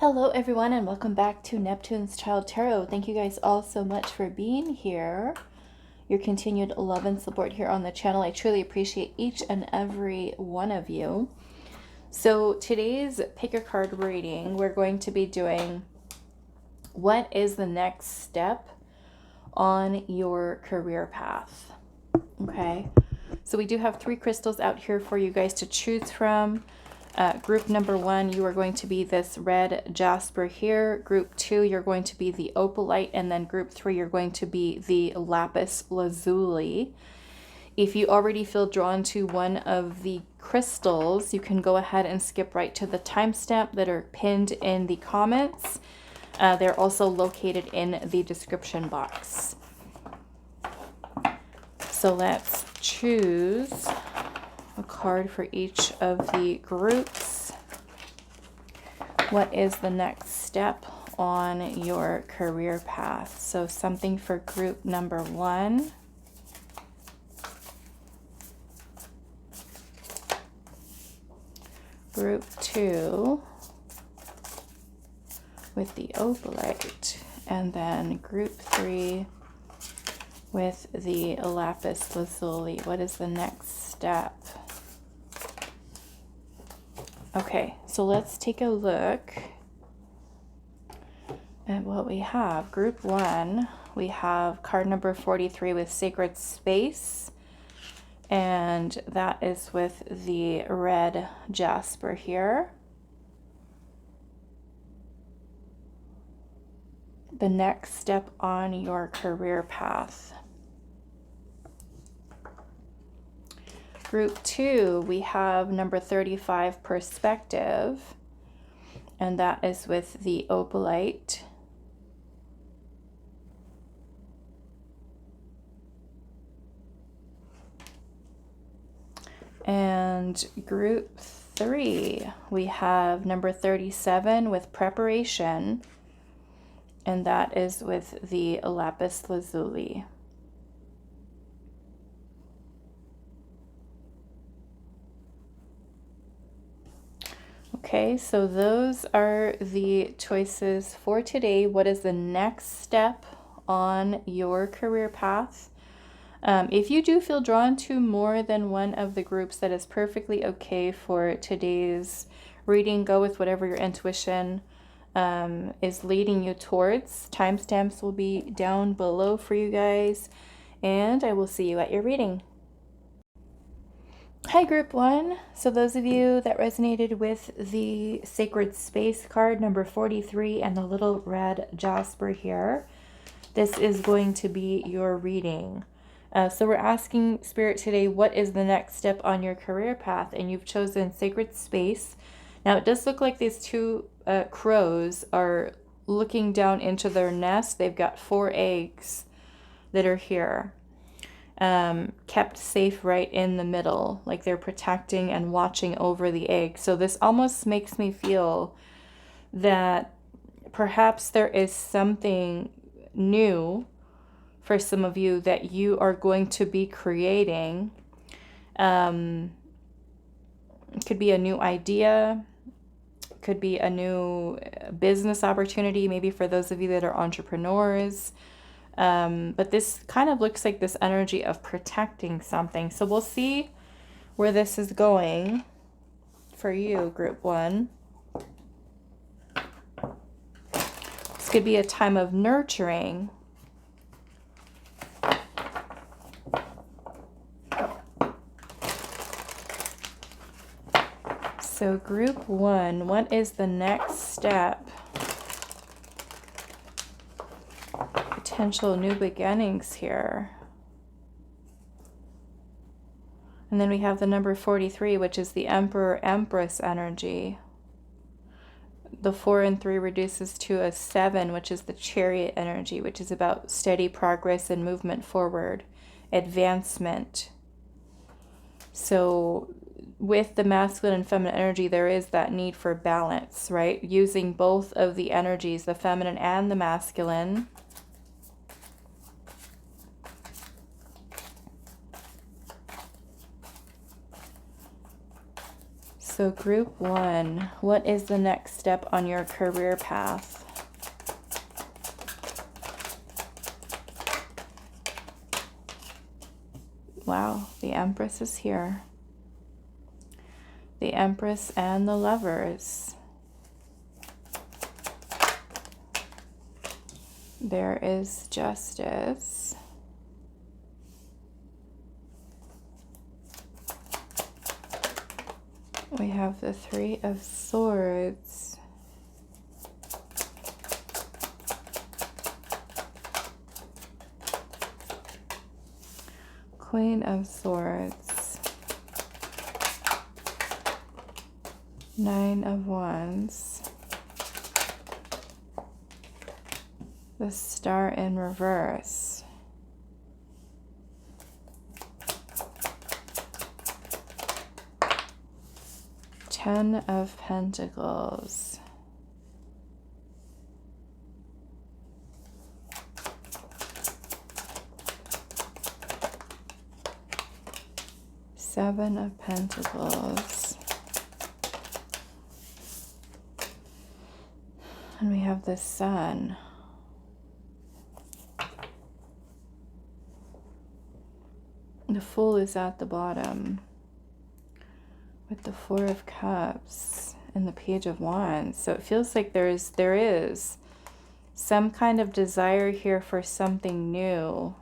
Hello everyone and welcome back to Neptune's Child Tarot. Thank you guys all so much for being here. Your continued love and support here on the channel. I truly appreciate each and every one of you. So today's pick a card reading, we're going to be doing what is the next step on your career path. Okay, so we do have 3 crystals out here for you guys to choose from. Group number 1, you are going to be this Red Jasper here. Group 2, you're going to be the Opalite. And then group 3, you're going to be the Lapis Lazuli. If you already feel drawn to one of the crystals, you can go ahead and skip right to the timestamp that are pinned in the comments. They're also located in the description box. So let's choose a card for each of the groups. What is the next step on your career path? So something for group number 1. Group 2 with the Opalite, and then group 3 with the Lapis Lazuli. What is the next step? Okay, so let's take a look at what we have. Group 1, we have card number 43 with Sacred Space, and that is with the Red Jasper here. The next step on your career path. Group 2, we have number 35, Perspective, and that is with the Opalite. And group 3, we have number 37 with Preparation, and that is with the Lapis Lazuli. Okay, so those are the choices for today. What is the next step on your career path? If you do feel drawn to more than one of the groups, that is perfectly okay for today's reading. Go with whatever your intuition is leading you towards. Timestamps will be down below for you guys, and I will see you at your reading. Hi group 1. So those of you that resonated with the Sacred Space card number 43 and the little Red Jasper here, this is going to be your reading. So we're asking Spirit today, what is the next step on your career path? And you've chosen Sacred Space. Now it does look like these 2 crows are looking down into their nest. They've got 4 eggs that are here. Kept safe right in the middle, like they're protecting and watching over the egg. So this almost makes me feel that perhaps there is something new for some of you that you are going to be creating. It could be a new idea, could be a new business opportunity, maybe for those of you that are entrepreneurs. But this kind of looks like this energy of protecting something. So we'll see where this is going for you, group 1. This could be a time of nurturing. So group 1, what is the next step? Potential new beginnings here. And then we have the number 43, which is the Emperor Empress energy. The 4 and 3 reduces to a 7, which is the Chariot energy, which is about steady progress and movement forward, advancement. So with the masculine and feminine energy, there is that need for balance, right? Using both of the energies, the feminine and the masculine. So group 1, what is the next step on your career path? Wow, the Empress is here. The Empress and the Lovers. There is Justice. We have the Three of Swords. Queen of Swords. Nine of Wands. The Star in reverse. Ten of Pentacles. Seven of Pentacles. And we have the Sun. The Fool is at the bottom with the Four of Cups and the Page of Wands. So it feels like there is some kind of desire here for something new.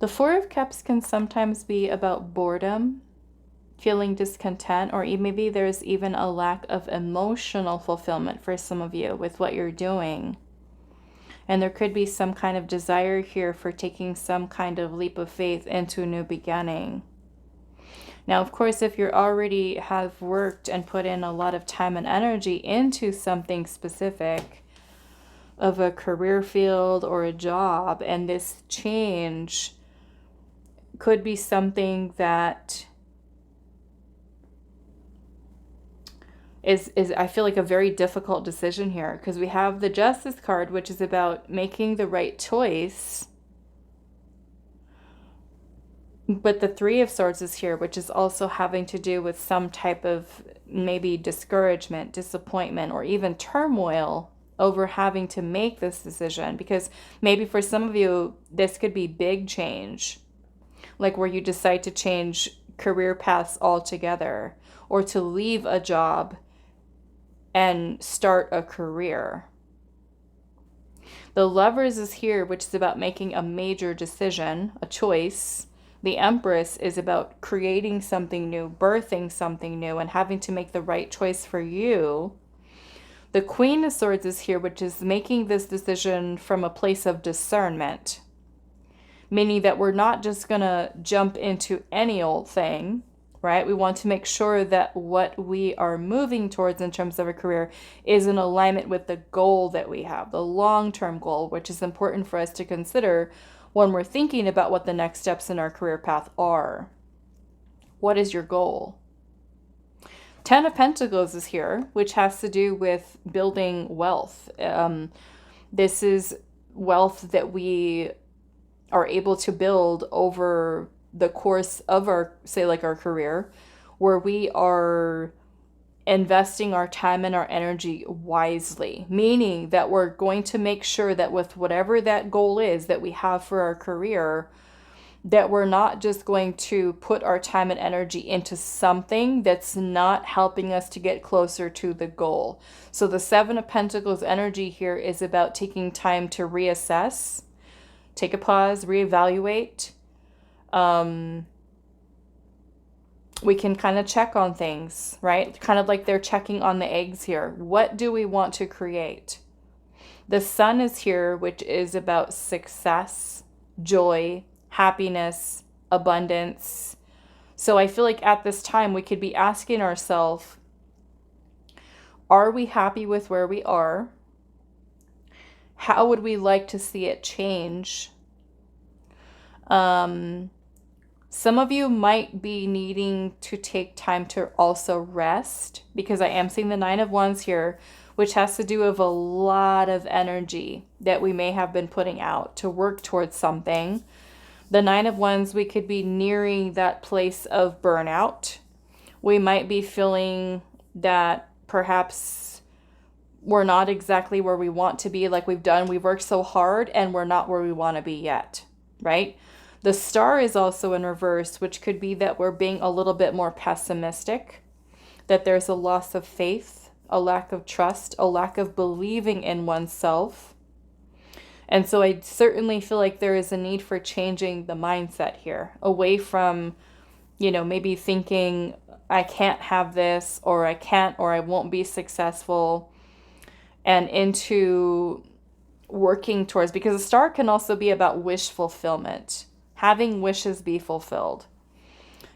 The Four of Cups can sometimes be about boredom, feeling discontent, or maybe there's even a lack of emotional fulfillment for some of you with what you're doing. And there could be some kind of desire here for taking some kind of leap of faith into a new beginning. Now, of course, if you already have worked and put in a lot of time and energy into something specific of a career field or a job, and this change could be something that is I feel like a very difficult decision here, because we have the Justice card, which is about making the right choice. But the Three of Swords is here, which is also having to do with some type of maybe discouragement, disappointment, or even turmoil over having to make this decision. Because maybe for some of you, this could be big change, like where you decide to change career paths altogether, or to leave a job and start a career. The Lovers is here, which is about making a major decision, a choice. The Empress is about creating something new, birthing something new, and having to make the right choice for you. The Queen of Swords is here, which is making this decision from a place of discernment, meaning that we're not just going to jump into any old thing, right? We want to make sure that what we are moving towards in terms of a career is in alignment with the goal that we have, the long-term goal, which is important for us to consider when we're thinking about what the next steps in our career path are. What is your goal? Ten of Pentacles is here, which has to do with building wealth. This is wealth that we are able to build over the course of our, say, like our career, where we are investing our time and our energy wisely, meaning that we're going to make sure that with whatever that goal is that we have for our career, that we're not just going to put our time and energy into something that's not helping us to get closer to the goal. So the Seven of Pentacles energy here is about taking time to reassess, take a pause, reevaluate. We can kind of check on things, right? Kind of like they're checking on the eggs here. What do we want to create? The Sun is here, which is about success, joy, happiness, abundance. So I feel like at this time we could be asking ourselves, are we happy with where we are? How would we like to see it change? Some of you might be needing to take time to also rest, because I am seeing the Nine of Wands here, which has to do with a lot of energy that we may have been putting out to work towards something. The Nine of Wands, we could be nearing that place of burnout. We might be feeling that perhaps we're not exactly where we want to be, like we've worked so hard and we're not where we want to be yet, right? The Star is also in reverse, which could be that we're being a little bit more pessimistic, that there's a loss of faith, a lack of trust, a lack of believing in oneself. And so I certainly feel like there is a need for changing the mindset here, away from, maybe thinking I can't have this, or I can't, or I won't be successful, and into working towards, because a star can also be about wish fulfillment, having wishes be fulfilled.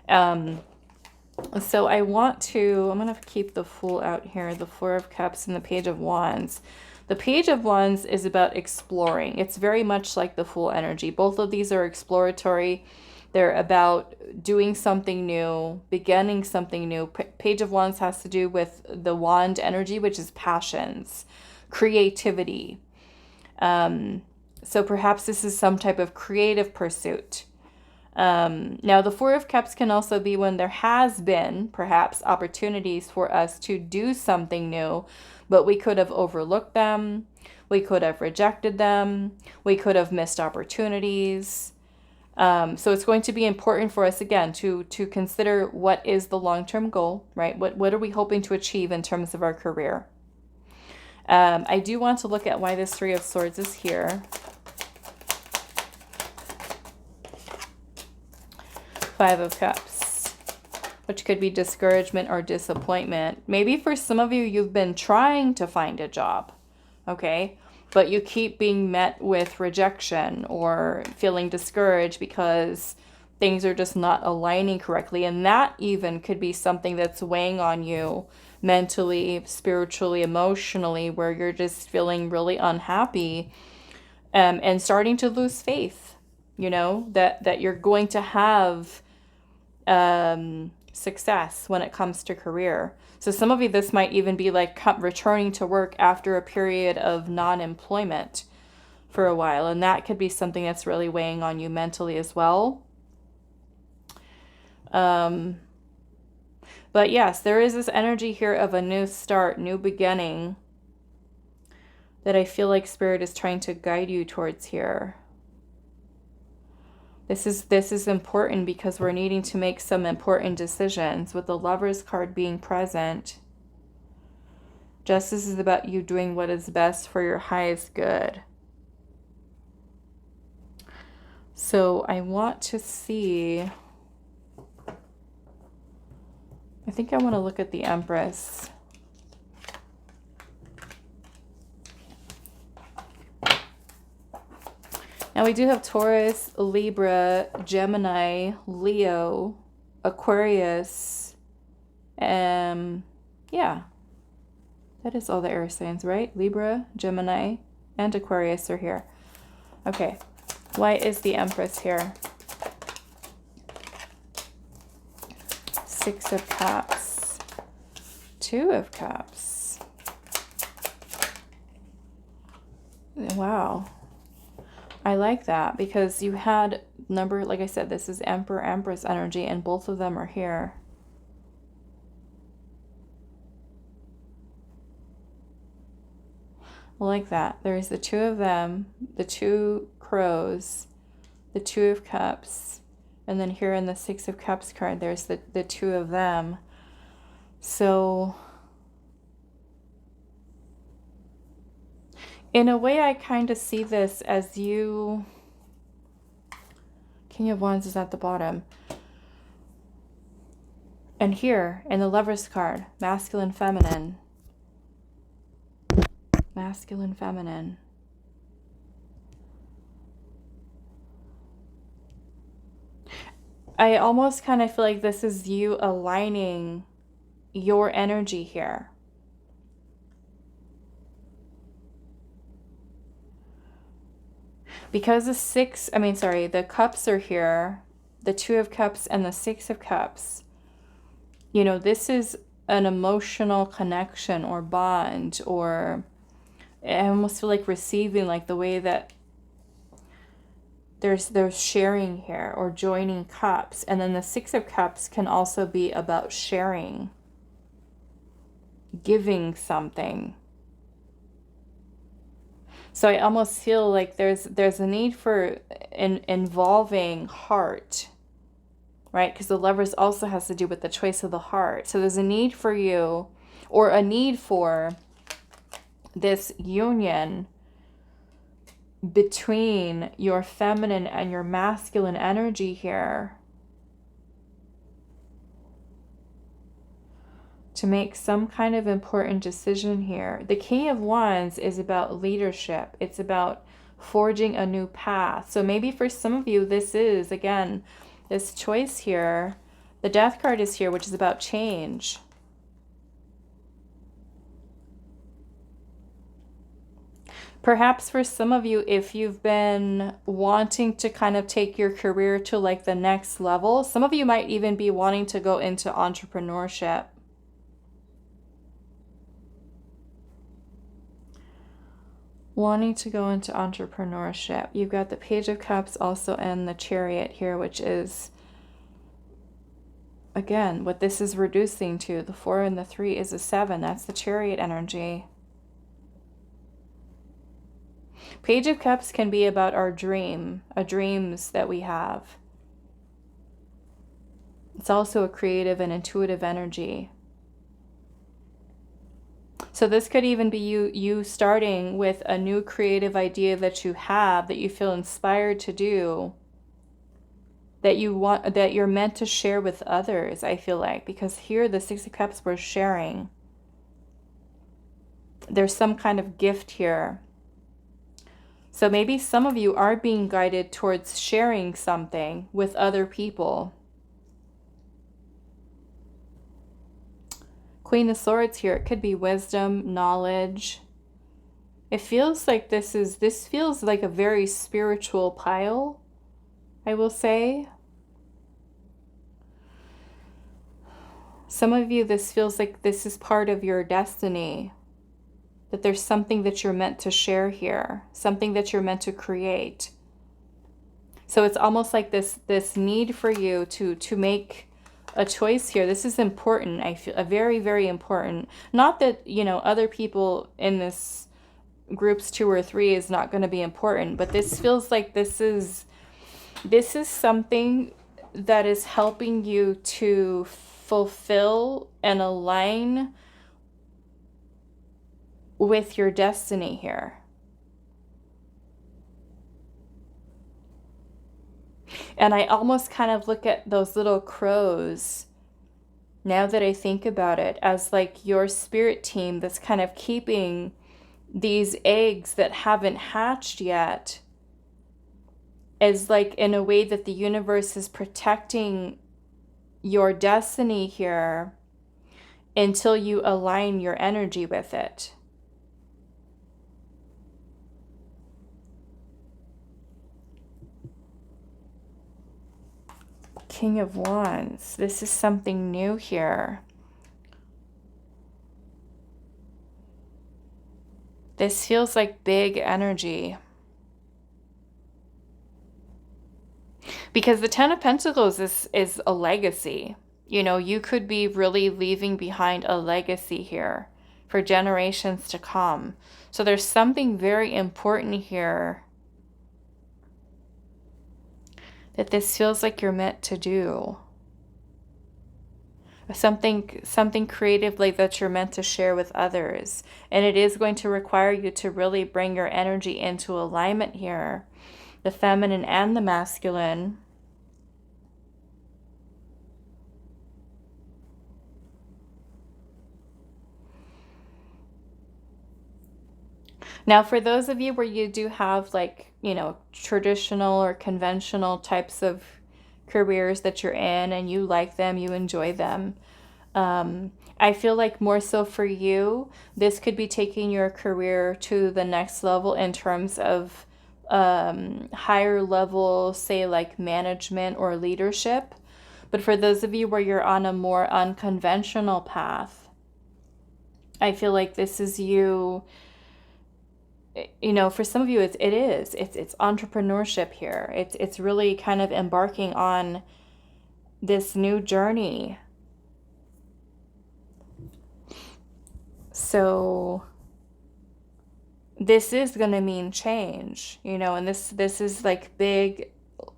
So I'm going to keep the Fool out here, the Four of Cups and the Page of Wands. The Page of Wands is about exploring. It's very much like the Fool energy. Both of these are exploratory. They're about doing something new, beginning something new. Page of Wands has to do with the wand energy, which is passions, creativity. So perhaps this is some type of creative pursuit. Now, the Four of Cups can also be when there has been perhaps opportunities for us to do something new, but we could have overlooked them. We could have rejected them. We could have missed opportunities. So it's going to be important for us, again, to consider what is the long-term goal, right? What are we hoping to achieve in terms of our career? I do want to look at why this Three of Swords is here. Five of Cups, which could be discouragement or disappointment. Maybe for some of you, you've been trying to find a job, okay? But you keep being met with rejection or feeling discouraged because things are just not aligning correctly. And that even could be something that's weighing on you mentally, spiritually, emotionally, where you're just feeling really unhappy, and starting to lose faith, that you're going to have success when it comes to career. So some of you, this might even be like returning to work after a period of non-employment for a while. And that could be something that's really weighing on you mentally as well. But yes, there is this energy here of a new start, new beginning, that I feel like Spirit is trying to guide you towards here. This is important because we're needing to make some important decisions, with the Lover's card being present. Justice is about you doing what is best for your highest good. So I want to see, I think I want to look at the Empress. Now we do have Taurus, Libra, Gemini, Leo, Aquarius. Yeah, that is all the air signs, right? Libra, Gemini, and Aquarius are here. Okay, why is the Empress here? Six of Cups, Two of Cups. Wow. I like that because you had like I said, this is Emperor, Empress energy, and both of them are here. I like that. There's the two of them, the two crows, the Two of Cups, and then here in the Six of Cups card, there's the two of them. So in a way, I kind of see this as you... King of Wands is at the bottom. And here, in the Lover's card, masculine, feminine. Masculine, feminine. I almost kind of feel like this is you aligning your energy here. Because the cups are here, the Two of Cups and the Six of Cups, this is an emotional connection or bond, or I almost feel like receiving, like the way that there's sharing here, or joining cups. And then the Six of Cups can also be about sharing, giving something. So I almost feel like there's a need for involving heart, right? Because the Lovers also has to do with the choice of the heart. So there's a need for you, or a need for this union between your feminine and your masculine energy here, to make some kind of important decision here. The King of Wands is about leadership. It's about forging a new path. So maybe for some of you, this is, again, this choice here. The Death card is here, which is about change. Perhaps for some of you, if you've been wanting to kind of take your career to like the next level, some of you might even be wanting to go into entrepreneurship. Wanting to go into entrepreneurship. You've got the Page of Cups also and the Chariot here, which is, again, what this is reducing to. The 4 and the 3 is a 7. That's the Chariot energy. Page of Cups can be about our dreams that we have. It's also a creative and intuitive energy. So this could even be you starting with a new creative idea that you have, that you feel inspired to do, that you're meant to share with others, I feel like, because here the Six of Cups, we're sharing. There's some kind of gift here. So maybe some of you are being guided towards sharing something with other people. Queen of Swords here. It could be wisdom, knowledge. It feels like this feels like a very spiritual pile, I will say. Some of you, this feels like this is part of your destiny. That there's something that you're meant to share here, something that you're meant to create. So it's almost like this need for you to make a choice here. This is important, I feel, a very, very important. Not that, you know, other people in this groups 2 or 3 is not going to be important, but this feels like this is something that is helping you to fulfill and align with your destiny here. And I almost kind of look at those little crows, now that I think about it, as like your spirit team that's kind of keeping these eggs that haven't hatched yet, as like in a way that the universe is protecting your destiny here until you align your energy with it. King of Wands. This is something new here. This feels like big energy. Because the Ten of Pentacles is a legacy. You know, you could be really leaving behind a legacy here for generations to come. So there's something very important here that this feels like you're meant to do. Something creative like that you're meant to share with others. And it is going to require you to really bring your energy into alignment here. The feminine and the masculine. Now, for those of you where you do have like, you know, traditional or conventional types of careers that you're in and you like them, you enjoy them, I feel like more so for you, this could be taking your career to the next level in terms of higher level, say like management or leadership. But for those of you where you're on a more unconventional path, I feel like this is you you know, for some of you, it's entrepreneurship here. It's really kind of embarking on this new journey. So this is going to mean change, you know, and this is like big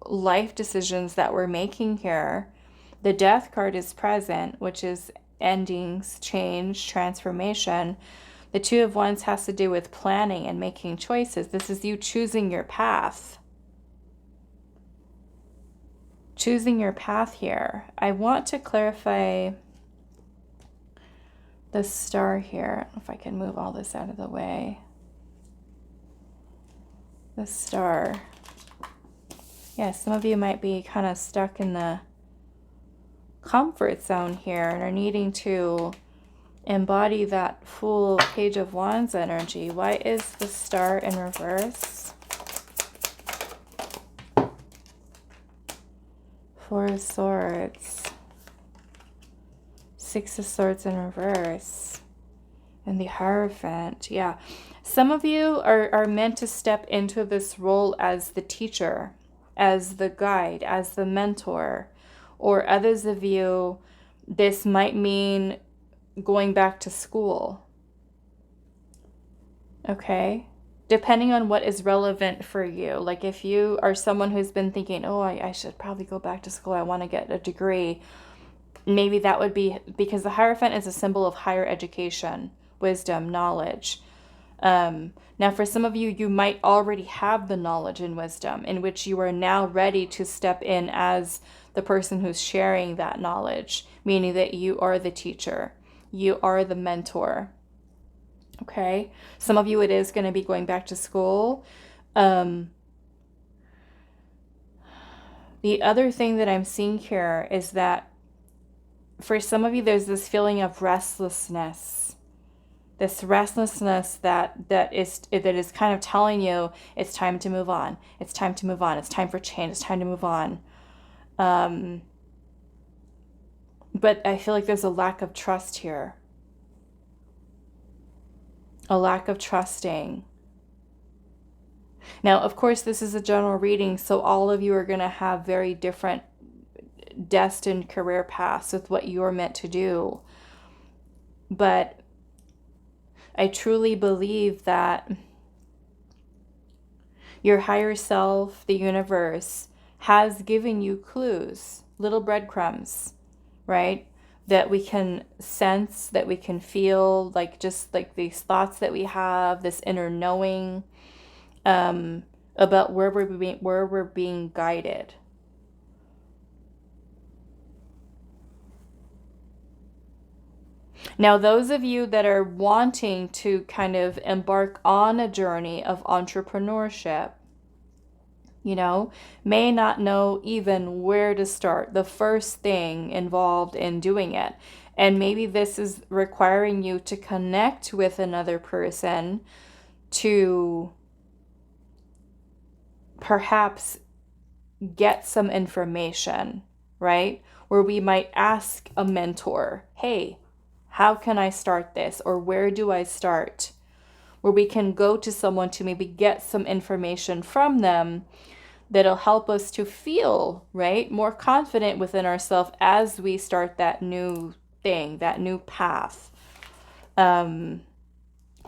life decisions that we're making here. The Death card is present, which is endings, change, transformation. The Two of Wands has to do with planning and making choices. This is you choosing your path. Choosing your path here. I want to clarify the star here. I don't know if I can move all this out of the way. The star. Yeah, some of you might be kind of stuck in the comfort zone here and are needing to embody that full Page of Wands energy. Why is the star in reverse? Four of Swords. Six of Swords in reverse. And the Hierophant. Yeah. Some of you are meant to step into this role as the teacher, as the guide, as the mentor. Or others of you, this might mean going back to school. Okay? Depending on what is relevant for you. Like if you are someone who's been thinking, oh, I should probably go back to school. I want to get a degree. Maybe that would be, because the Hierophant is a symbol of higher education, wisdom, knowledge. Now for some of you, you might already have the knowledge and wisdom in which you are now ready to step in as the person who's sharing that knowledge, meaning that you are the teacher. You are the mentor. Okay? Some of you, it is going to be going back to school. The other thing that I'm seeing here is that for some of you, there's this feeling of restlessness. This restlessness that is kind of telling you it's time to move on. It's time to move on. It's time for change. It's time to move on. But I feel like there's a lack of trust here. A lack of trusting. Now, of course, this is a general reading, so all of you are going to have very different destined career paths with what you're meant to do. But I truly believe that your higher self, the universe, has given you clues, little breadcrumbs, right? That we can sense, that we can feel, like just like these thoughts that we have, this inner knowing about where we're being guided. Now, those of you that are wanting to kind of embark on a journey of entrepreneurship, you know, may not know even where to start, the first thing involved in doing it. And maybe this is requiring you to connect with another person to perhaps get some information, right? Where we might ask a mentor, hey, how can I start this? Or where do I start? Where we can go to someone to maybe get some information from them that'll help us to feel, right, more confident within ourselves as we start that new thing, that new path. I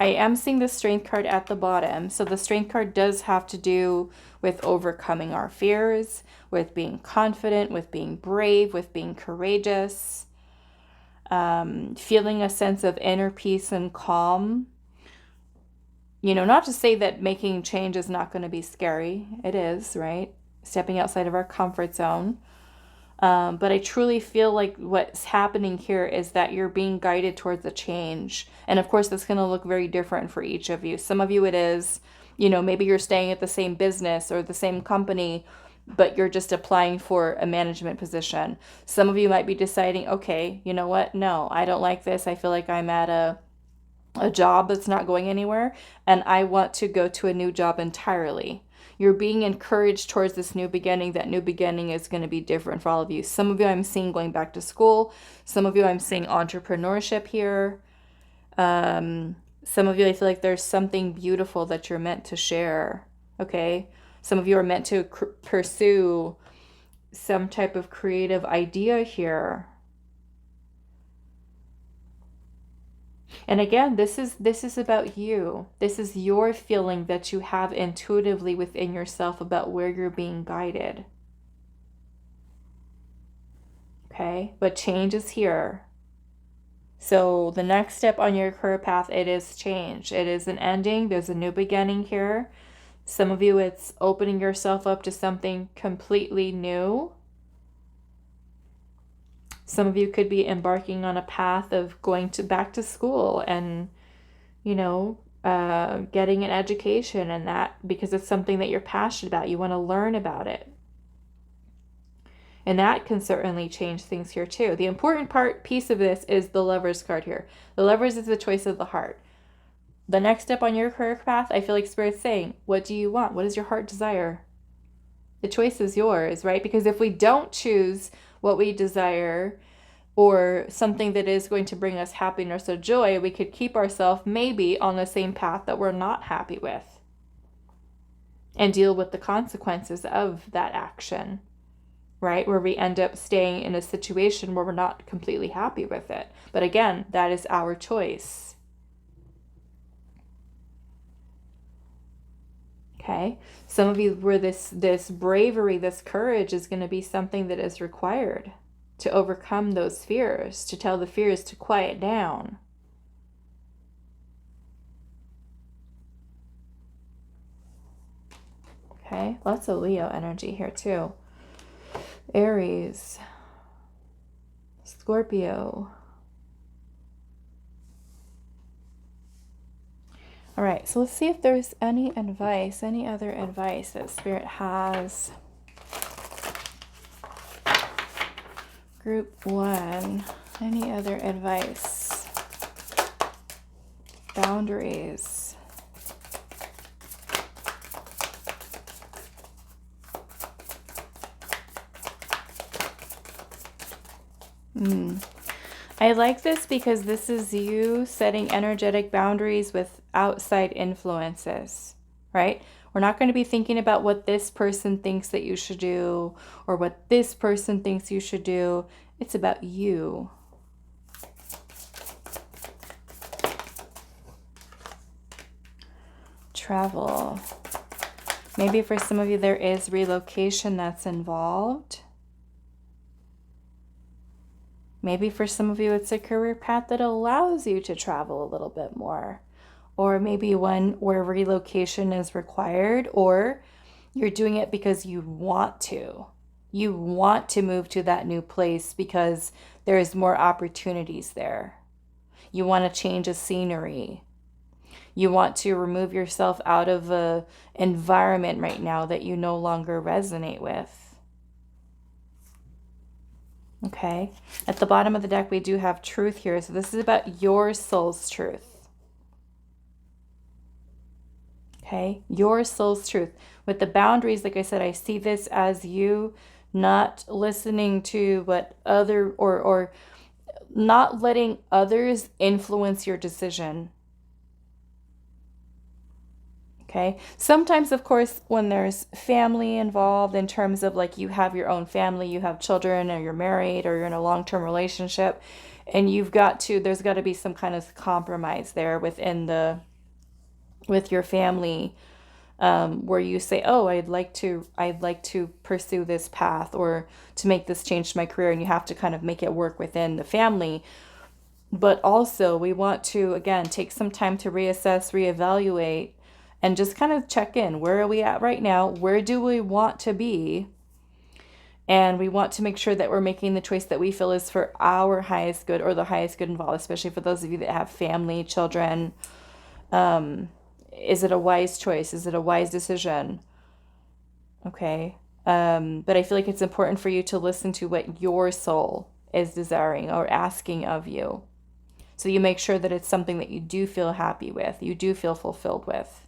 am seeing the Strength card at the bottom. So the Strength card does have to do with overcoming our fears, with being confident, with being brave, with being courageous. Feeling a sense of inner peace and calm. You know, not to say that making change is not going to be scary. It is, right? Stepping outside of our comfort zone. But I truly feel like what's happening here is that you're being guided towards a change. And of course, that's going to look very different for each of you. Some of you it is, you know, maybe you're staying at the same business or the same company, but you're just applying for a management position. Some of you might be deciding, okay, you know what? No, I don't like this. I feel like I'm at a job that's not going anywhere, and I want to go to a new job entirely. You're being encouraged towards this new beginning. That new beginning is going to be different for all of you. Some of you I'm seeing going back to school. Some of you I'm seeing entrepreneurship here. Some of you, I feel like there's something beautiful that you're meant to share, okay? Some of you are meant to pursue some type of creative idea here. And again, this is about you. This is your feeling that you have intuitively within yourself about where you're being guided. Okay? But change is here. So the next step on your career path, it is change. It is an ending. There's a new beginning here. Some of you, it's opening yourself up to something completely new. Some of you could be embarking on a path of going back to school and, you know, getting an education, and that because it's something that you're passionate about. You want to learn about it. And that can certainly change things here too. The important piece of this is the Lovers card here. The Lovers is the choice of the heart. The next step on your career path, I feel like Spirit's saying, what do you want? What does your heart desire? The choice is yours, right? Because if we don't choose what we desire, or something that is going to bring us happiness or joy, we could keep ourselves maybe on the same path that we're not happy with and deal with the consequences of that action, right? Where we end up staying in a situation where we're not completely happy with it. But again, that is our choice. Okay? Some of you where this bravery, this courage is going to be something that is required to overcome those fears, to tell the fears to quiet down. Okay, lots of Leo energy here too. Aries, Scorpio. All right, so let's see if there's any advice, any other advice that Spirit has. Group 1, any other advice? Boundaries. I like this because this is you setting energetic boundaries with outside influences, right? We're not going to be thinking about what this person thinks that you should do or what this person thinks you should do. It's about you. Travel. Maybe for some of you there is relocation that's involved. Maybe for some of you it's a career path that allows you to travel a little bit more. Or maybe one where relocation is required, or you're doing it because you want to. You want to move to that new place because there's more opportunities there. You want to change a scenery. You want to remove yourself out of an environment right now that you no longer resonate with. Okay. At the bottom of the deck, we do have truth here. So this is about your soul's truth. Okay, your soul's truth. With the boundaries, like I said, I see this as you not listening to what or not letting others influence your decision. Okay, sometimes, of course, when there's family involved in terms of like you have your own family, you have children, or you're married, or you're in a long-term relationship, and there's got to be some kind of compromise there with your family, where you say, oh, I'd like to pursue this path or to make this change to my career, and you have to kind of make it work within the family. But also we want to, again, take some time to reassess, reevaluate, and just kind of check in. Where are we at right now? Where do we want to be? And we want to make sure that we're making the choice that we feel is for our highest good, or the highest good involved, especially for those of you that have family, children. Is it a wise choice? Is it a wise decision? Okay. But I feel like it's important for you to listen to what your soul is desiring or asking of you. So you make sure that it's something that you do feel happy with, you do feel fulfilled with.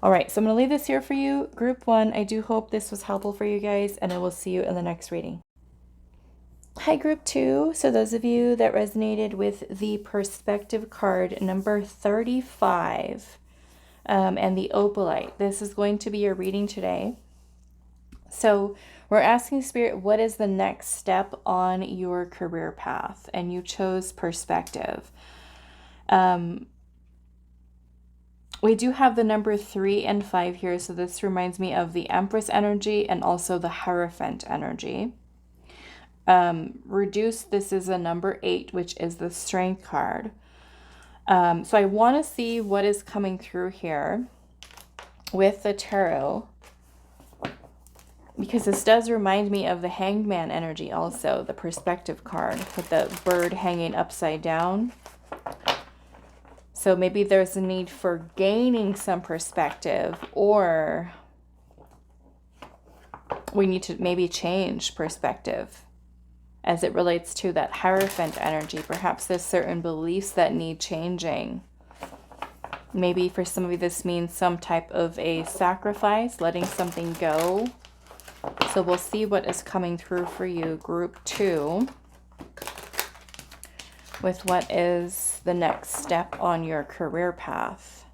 All right, so I'm going to leave this here for you, Group 1. I do hope this was helpful for you guys, and I will see you in the next reading. Hi, group 2. So those of you that resonated with the perspective card number 35 and the Opalite, this is going to be your reading today. So we're asking Spirit, what is the next step on your career path? And you chose perspective. We do have the number 3 and 5 here, so this reminds me of the Empress energy and also the Hierophant energy. Reduced, this is a number 8, which is the Strength card. So I want to see what is coming through here with the tarot, because this does remind me of the Hanged Man energy also, the perspective card with the bird hanging upside down. So maybe there's a need for gaining some perspective, or we need to maybe change perspective as it relates to that Hierophant energy. Perhaps there's certain beliefs that need changing. Maybe for some of you this means some type of a sacrifice, letting something go. So we'll see what is coming through for you, group 2, with what is the next step on your career path.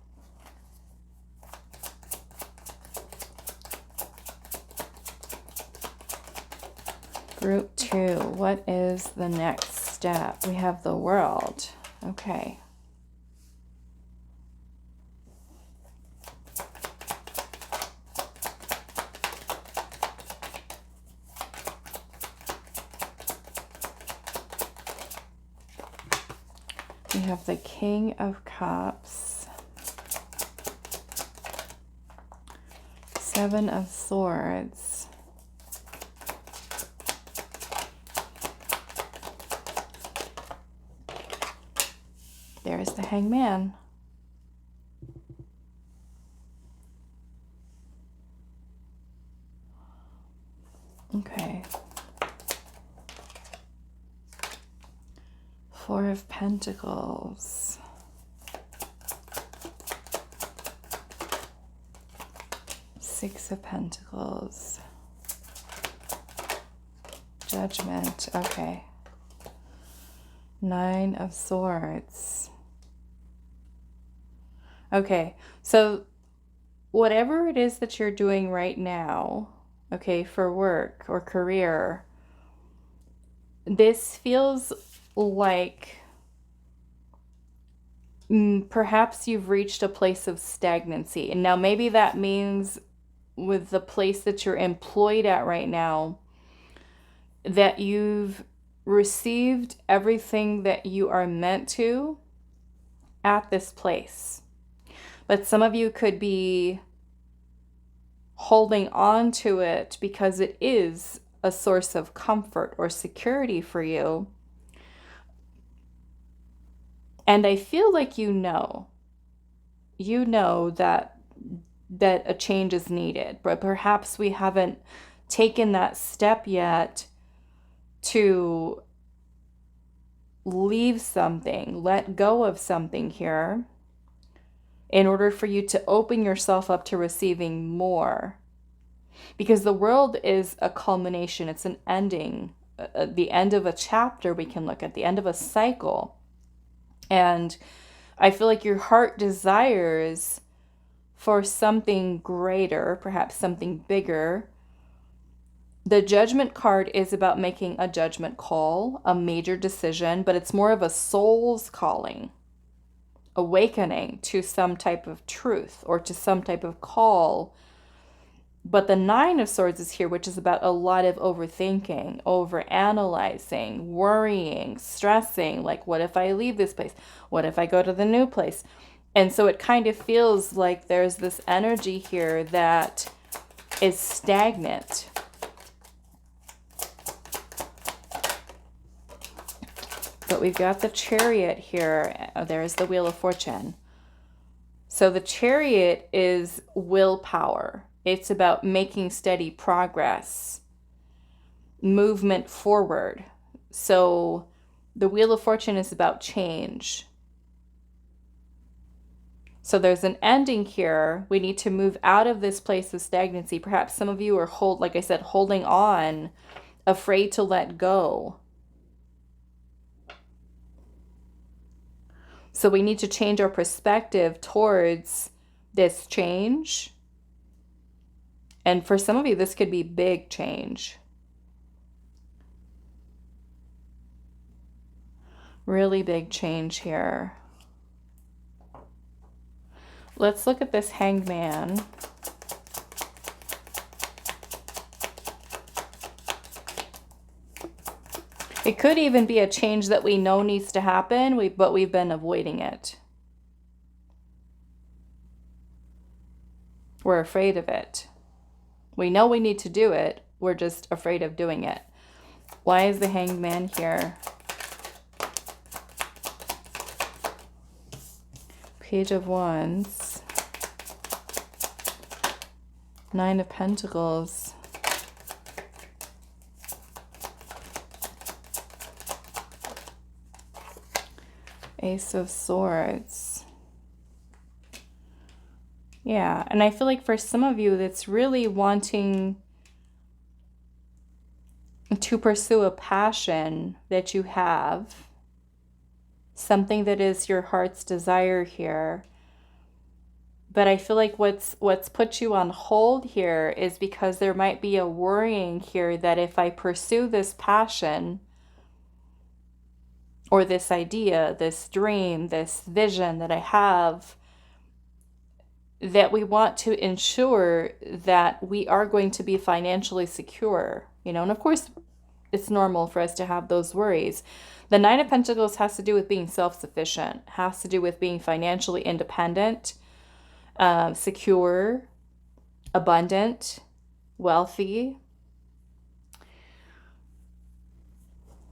Group 2, what is the next step? We have the World. Okay. We have the King of Cups, 7 of Swords, there's the Hanged Man. Okay. 4 of Pentacles. Six of Pentacles. Judgment. Okay. 9 of Swords. Okay, so whatever it is that you're doing right now, okay, for work or career, this feels like perhaps you've reached a place of stagnancy. And now maybe that means with the place that you're employed at right now, that you've received everything that you are meant to at this place. But some of you could be holding on to it because it is a source of comfort or security for you. And I feel like you know that a change is needed, but perhaps we haven't taken that step yet to leave something, let go of something here, in order for you to open yourself up to receiving more. Because the World is a culmination, it's an ending, the end of a chapter we can look at, the end of a cycle. And I feel like your heart desires for something greater, perhaps something bigger. The Judgment card is about making a judgment call, a major decision, but it's more of a soul's calling, awakening to some type of truth or to some type of call. But the 9 of Swords is here, which is about a lot of overthinking, overanalyzing, worrying, stressing. Like, what if I leave this place? What if I go to the new place? And so it kind of feels like there's this energy here that is stagnant. But we've got the Chariot here. There's the Wheel of Fortune. So the Chariot is willpower. It's about making steady progress, movement forward. So the Wheel of Fortune is about change. So there's an ending here. We need to move out of this place of stagnancy. Perhaps some of you are, like I said, holding on, afraid to let go. So we need to change our perspective towards this change. And for some of you, this could be big change. Really big change here. Let's look at this Hangman. It could even be a change that we know needs to happen, but we've been avoiding it. We're afraid of it. We know we need to do it. We're just afraid of doing it. Why is the Hangman here? Page of Wands. Nine of Pentacles. Ace of Swords. Yeah, and I feel like for some of you, that's really wanting to pursue a passion that you have, something that is your heart's desire here. But I feel like what's put you on hold here is because there might be a worrying here that if I pursue this passion or this idea, this dream, this vision that I have, that we want to ensure that we are going to be financially secure, you know, and of course it's normal for us to have those worries. The Nine of Pentacles has to do with being self-sufficient, has to do with being financially independent, secure, abundant, wealthy.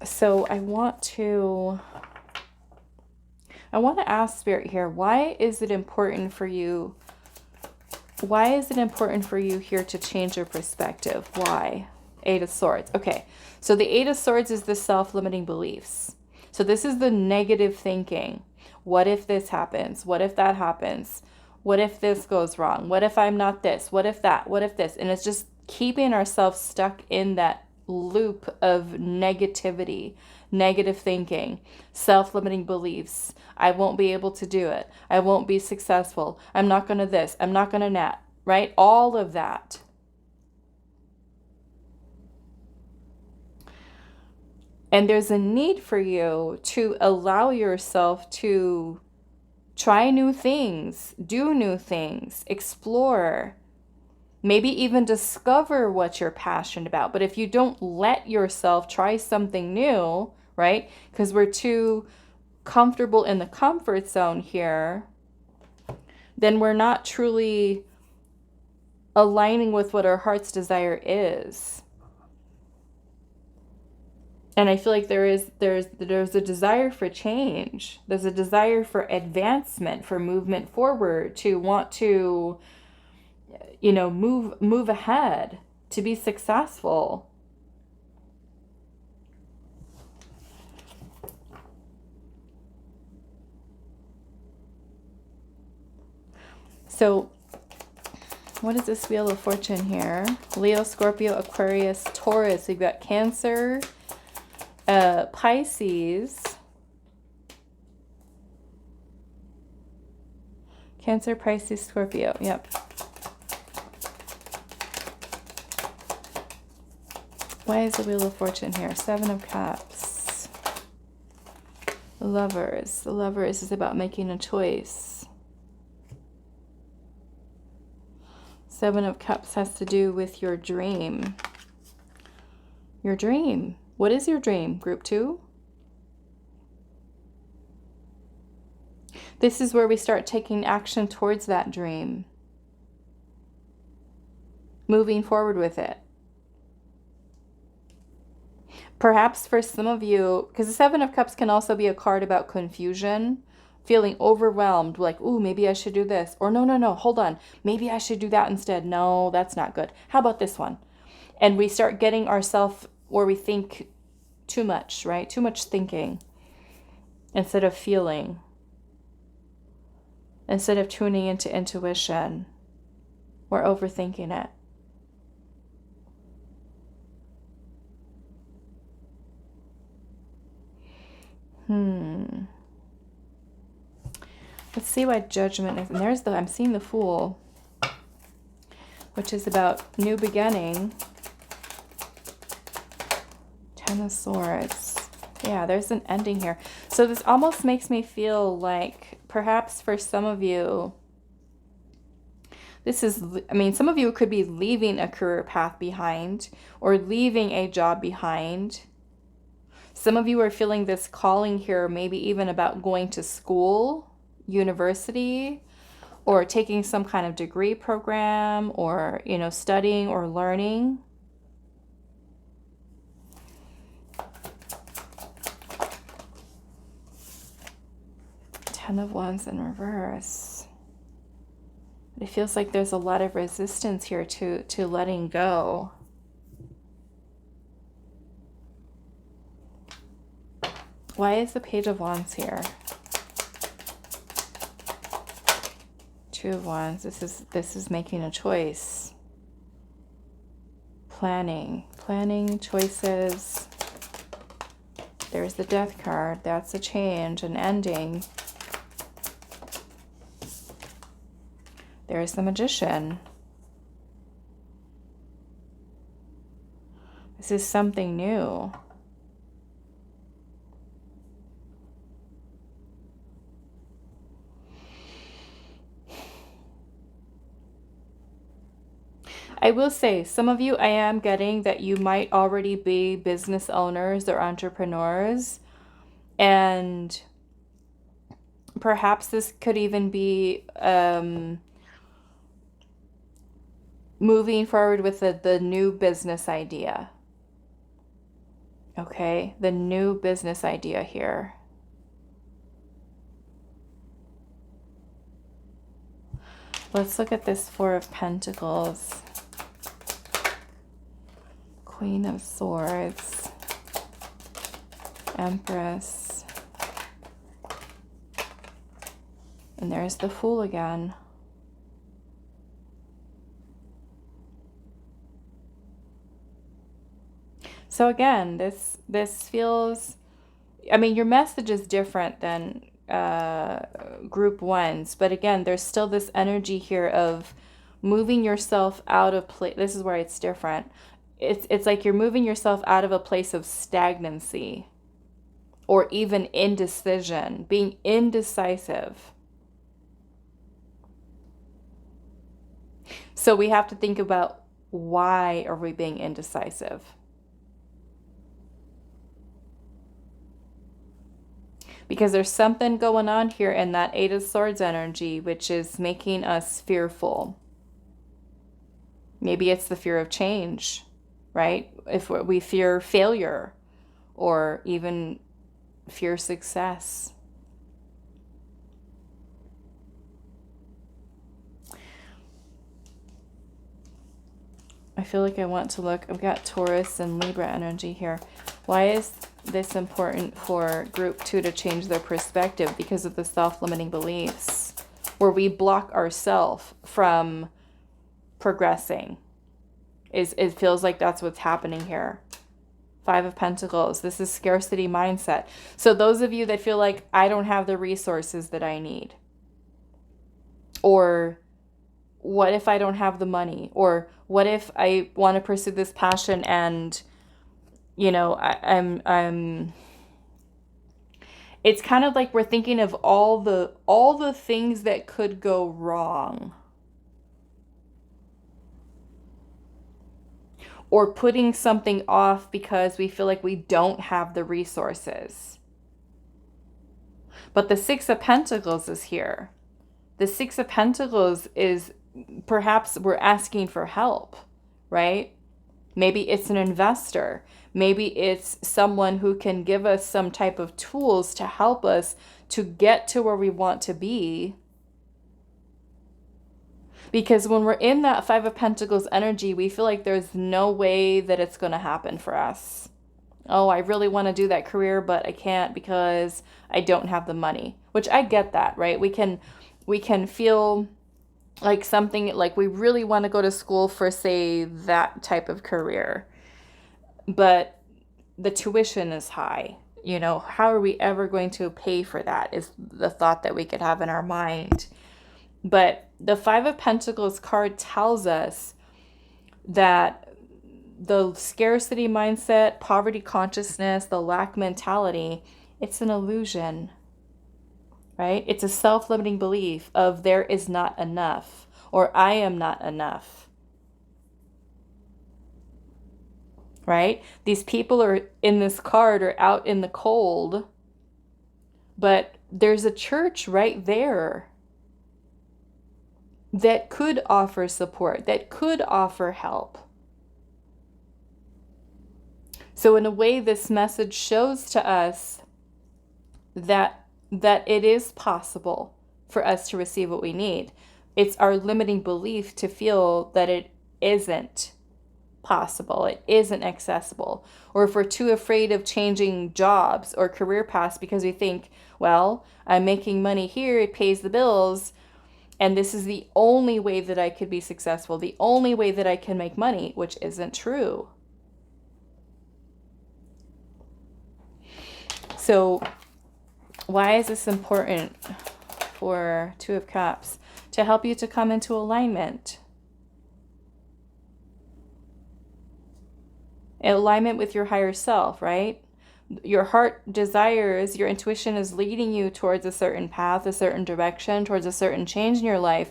So I want to ask Spirit here, why is it important for you? Why is it important for you here to change your perspective? Why? Eight of Swords. Okay, so the Eight of Swords is the self-limiting beliefs. So this is the negative thinking. What if this happens? What if that happens? What if this goes wrong? What if I'm not this? What if that? What if this? And it's just keeping ourselves stuck in that loop of negativity, negative thinking, self-limiting beliefs. I won't be able to do it. I won't be successful. I'm not going to this. I'm not going to that, right? All of that. And there's a need for you to allow yourself to try new things, do new things, explore, maybe even discover what you're passionate about. But if you don't let yourself try something new, right? Because we're too comfortable in the comfort zone here, then we're not truly aligning with what our heart's desire is. And I feel like there's a desire for change. There's a desire for advancement, for movement forward, to want to, you know, move ahead, to be successful. So what is this Wheel of Fortune here? Leo, Scorpio, Aquarius, Taurus. We've got Cancer, Pisces, Cancer, Pisces, Scorpio. Yep. Why is the Wheel of Fortune here? Seven of Cups. Lovers. The Lovers is about making a choice. Seven of Cups has to do with your dream. Your dream. What is your dream? Group 2? This is where we start taking action towards that dream. Moving forward with it. Perhaps for some of you, because the Seven of Cups can also be a card about confusion, feeling overwhelmed, like, ooh, maybe I should do this. Or no, hold on. Maybe I should do that instead. No, that's not good. How about this one? And we start getting ourselves where we think too much, right? Too much thinking instead of feeling. Instead of tuning into intuition, we're overthinking it. Let's see what Judgment is. And there's I'm seeing the Fool, which is about new beginning. Ten of Swords. Yeah, there's an ending here. So this almost makes me feel like perhaps for some of you, this is, I mean, some of you could be leaving a career path behind or leaving a job behind. Some of you are feeling this calling here, maybe even about going to school, university, or taking some kind of degree program, or, you know, studying or learning. Ten of Wands in reverse. It feels like there's a lot of resistance here to letting go. Why is the Page of Wands here? Two of Wands. This is making a choice. Planning, choices. There's the Death card. That's a change, an ending. There's the Magician. This is something new. I will say, some of you, I am getting that you might already be business owners or entrepreneurs, and perhaps this could even be moving forward with the new business idea. Okay, the new business idea here. Let's look at this Four of Pentacles. Queen of Swords. Empress. And there's the Fool again. So again, this feels, I mean, your message is different than group ones, but again, there's still this energy here of moving yourself out of place. This is where it's different. It's like you're moving yourself out of a place of stagnancy or even indecision, being indecisive. So we have to think about, why are we being indecisive? Because there's something going on here in that Eight of Swords energy, which is making us fearful. Maybe it's the fear of change, right? If we fear failure or even fear success. I feel like I want to look, I've got Taurus and Libra energy here. Why is this important for group 2 to change their perspective? Because of the self-limiting beliefs, where we block ourselves from progressing. It feels like that's what's happening here. Five of Pentacles. This is scarcity mindset. So those of you that feel like, I don't have the resources that I need, or what if I don't have the money, or what if I want to pursue this passion and, you know, I'm it's kind of like we're thinking of all the things that could go wrong, or putting something off because we feel like we don't have the resources. But the Six of Pentacles is here. The Six of Pentacles is, perhaps we're asking for help, right? Maybe it's an investor. Maybe it's someone who can give us some type of tools to help us to get to where we want to be. Because when we're in that Five of Pentacles energy, we feel like there's no way that it's going to happen for us. Oh, I really want to do that career, but I can't because I don't have the money. Which I get that, right? We can feel like something, like we really want to go to school for, say, that type of career, but the tuition is high. You know, how are we ever going to pay for that is the thought that we could have in our mind. But the Five of Pentacles card tells us that the scarcity mindset, poverty consciousness, the lack mentality, it's an illusion, right? It's a self-limiting belief of there is not enough, or I am not enough, right? These people are in this card are out in the cold, but there's a church right there that could offer support, that could offer help. So in a way, this message shows to us that it is possible for us to receive what we need. It's our limiting belief to feel that it isn't possible, it isn't accessible, or if we're too afraid of changing jobs or career paths because we think, well, I'm making money here, it pays the bills, and this is the only way that I could be successful, the only way that I can make money, which isn't true. So why is this important for Two of Cups? To help you to come into alignment. Alignment with your higher self, right? Your heart desires, your intuition is leading you towards a certain path, a certain direction, towards a certain change in your life.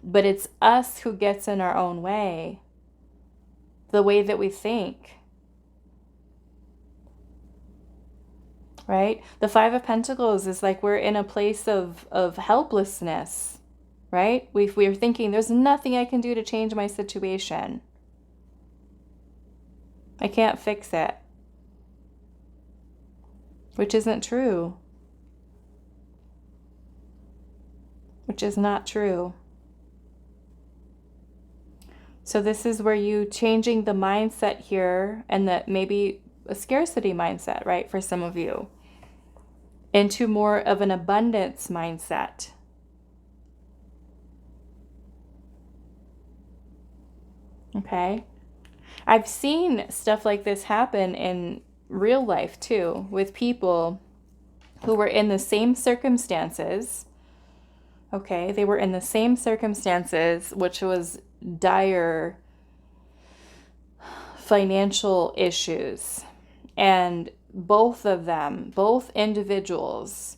But it's us who gets in our own way. The way that we think. Right? The Five of Pentacles is like we're in a place of helplessness, right? We're thinking there's nothing I can do to change my situation. I can't fix it. Which isn't true. Which is not true. So this is where you changing the mindset here, and that maybe a scarcity mindset, right? For some of you, into more of an abundance mindset. Okay. I've seen stuff like this happen in real life too, with people who were in the same circumstances. Okay, they were in the same circumstances, which was dire financial issues. And both of them, both individuals,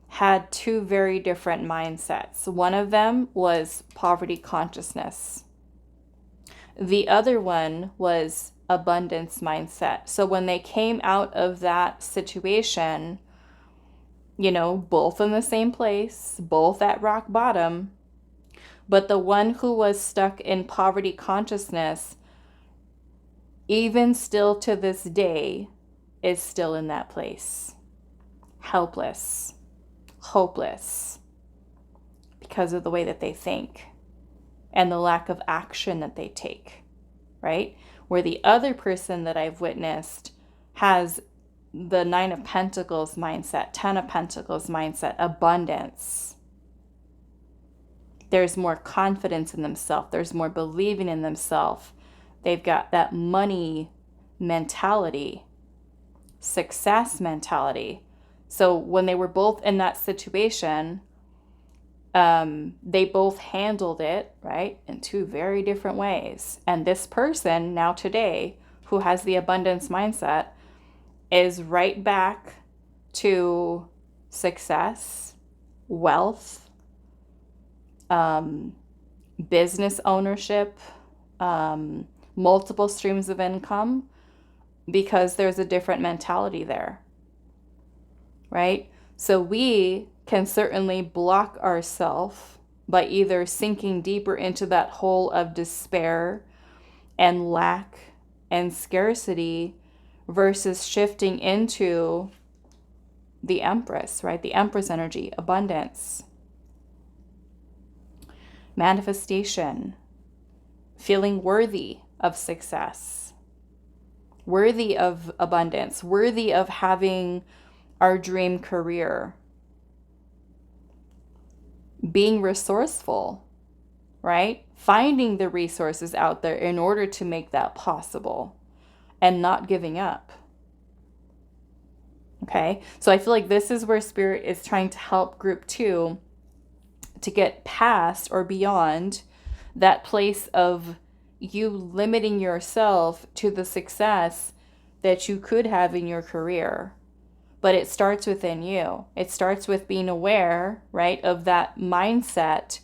had two very different mindsets. One of them was poverty consciousness. The other one was abundance mindset. So when they came out of that situation, you know, both in the same place, both at rock bottom, but the one who was stuck in poverty consciousness, even still to this day, is still in that place. Helpless, hopeless, because of the way that they think and the lack of action that they take, right? Where the other person that I've witnessed has the Nine of Pentacles mindset, Ten of Pentacles mindset, abundance. There's more confidence in themselves. There's more believing in themselves. They've got that money mentality, success mentality. So when they were both in that situation, they both handled it, right, in two very different ways. And this person now today, who has the abundance mindset, is right back to success, wealth, business ownership, multiple streams of income, because there's a different mentality there, right? So we can certainly block ourselves by either sinking deeper into that hole of despair and lack and scarcity versus shifting into the Empress, right? The Empress energy, abundance, manifestation, feeling worthy of success, worthy of abundance, worthy of having our dream career, being resourceful, right? Finding the resources out there in order to make that possible and not giving up. Okay, so I feel like this is where Spirit is trying to help group 2 to get past or beyond that place of you limiting yourself to the success that you could have in your career. But it starts within you. It starts with being aware, right, of that mindset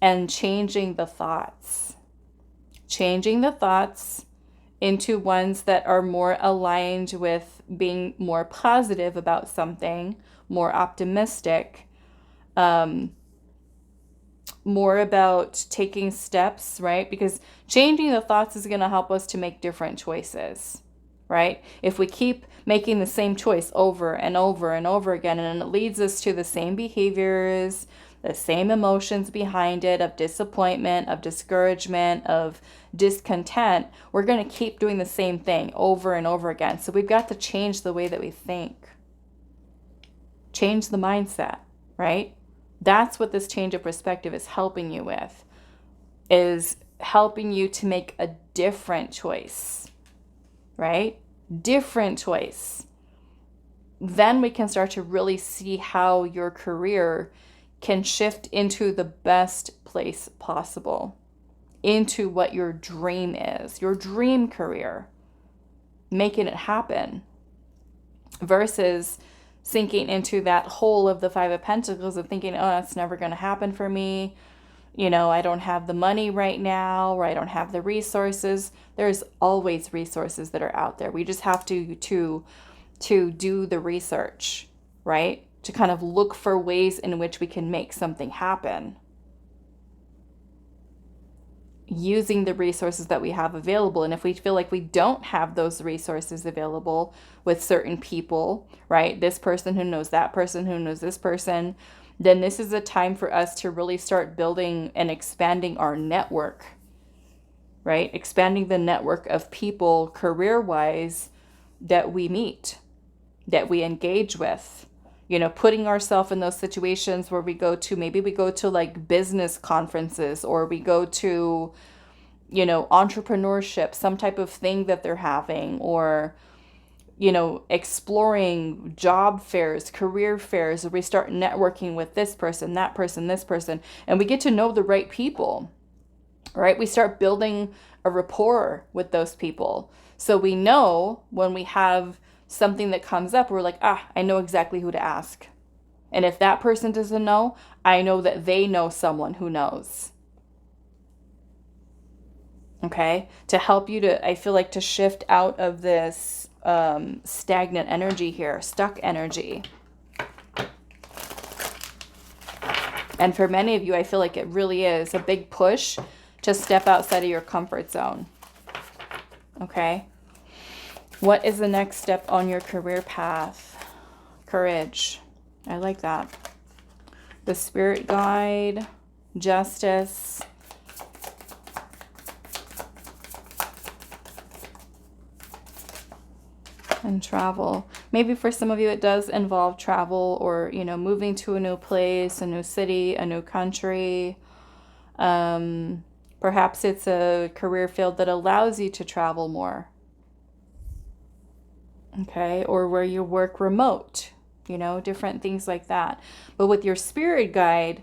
and changing the thoughts. Changing the thoughts into ones that are more aligned with being more positive about something, more optimistic, more about taking steps, right? Because changing the thoughts is going to help us to make different choices, right? If we keep making the same choice over and over and over again, and it leads us to the same behaviors, the same emotions behind it, of disappointment, of discouragement, of discontent, we're going to keep doing the same thing over and over again. So we've got to change the way that we think. Change the mindset, right? That's what this change of perspective is helping you with, is helping you to make a different choice, right? Different choice. Then we can start to really see how your career can shift into the best place possible, into what your dream is, your dream career, making it happen, versus sinking into that hole of the Five of Pentacles of thinking, oh, that's never going to happen for me. You know, I don't have the money right now, or I don't have the resources. There's always resources that are out there. We just have to do the research, right? To kind of look for ways in which we can make something happen, using the resources that we have available. And if we feel like we don't have those resources available with certain people, right? This person who knows that person who knows this person, then this is a time for us to really start building and expanding our network, right? Expanding the network of people career-wise that we meet, that we engage with. You know, putting ourselves in those situations where we go to, maybe we go to like business conferences, or we go to, you know, entrepreneurship, some type of thing that they're having, or, you know, exploring job fairs, career fairs, where we start networking with this person, that person, this person, and we get to know the right people, right? We start building a rapport with those people. So we know when we have something that comes up, we're like, I know exactly who to ask. And if that person doesn't know, I know that they know someone who knows. Okay? To help you to, I feel like, to shift out of this stagnant energy here, stuck energy. And for many of you, I feel like it really is a big push to step outside of your comfort zone. Okay? What is the next step on your career path? Courage. I like that. The Spirit Guide, Justice, and travel. Maybe for some of you it does involve travel, or, you know, moving to a new place, a new city, a new country. Perhaps it's a career field that allows you to travel more. Okay, or where you work remote, you know, different things like that. But with your Spirit Guide,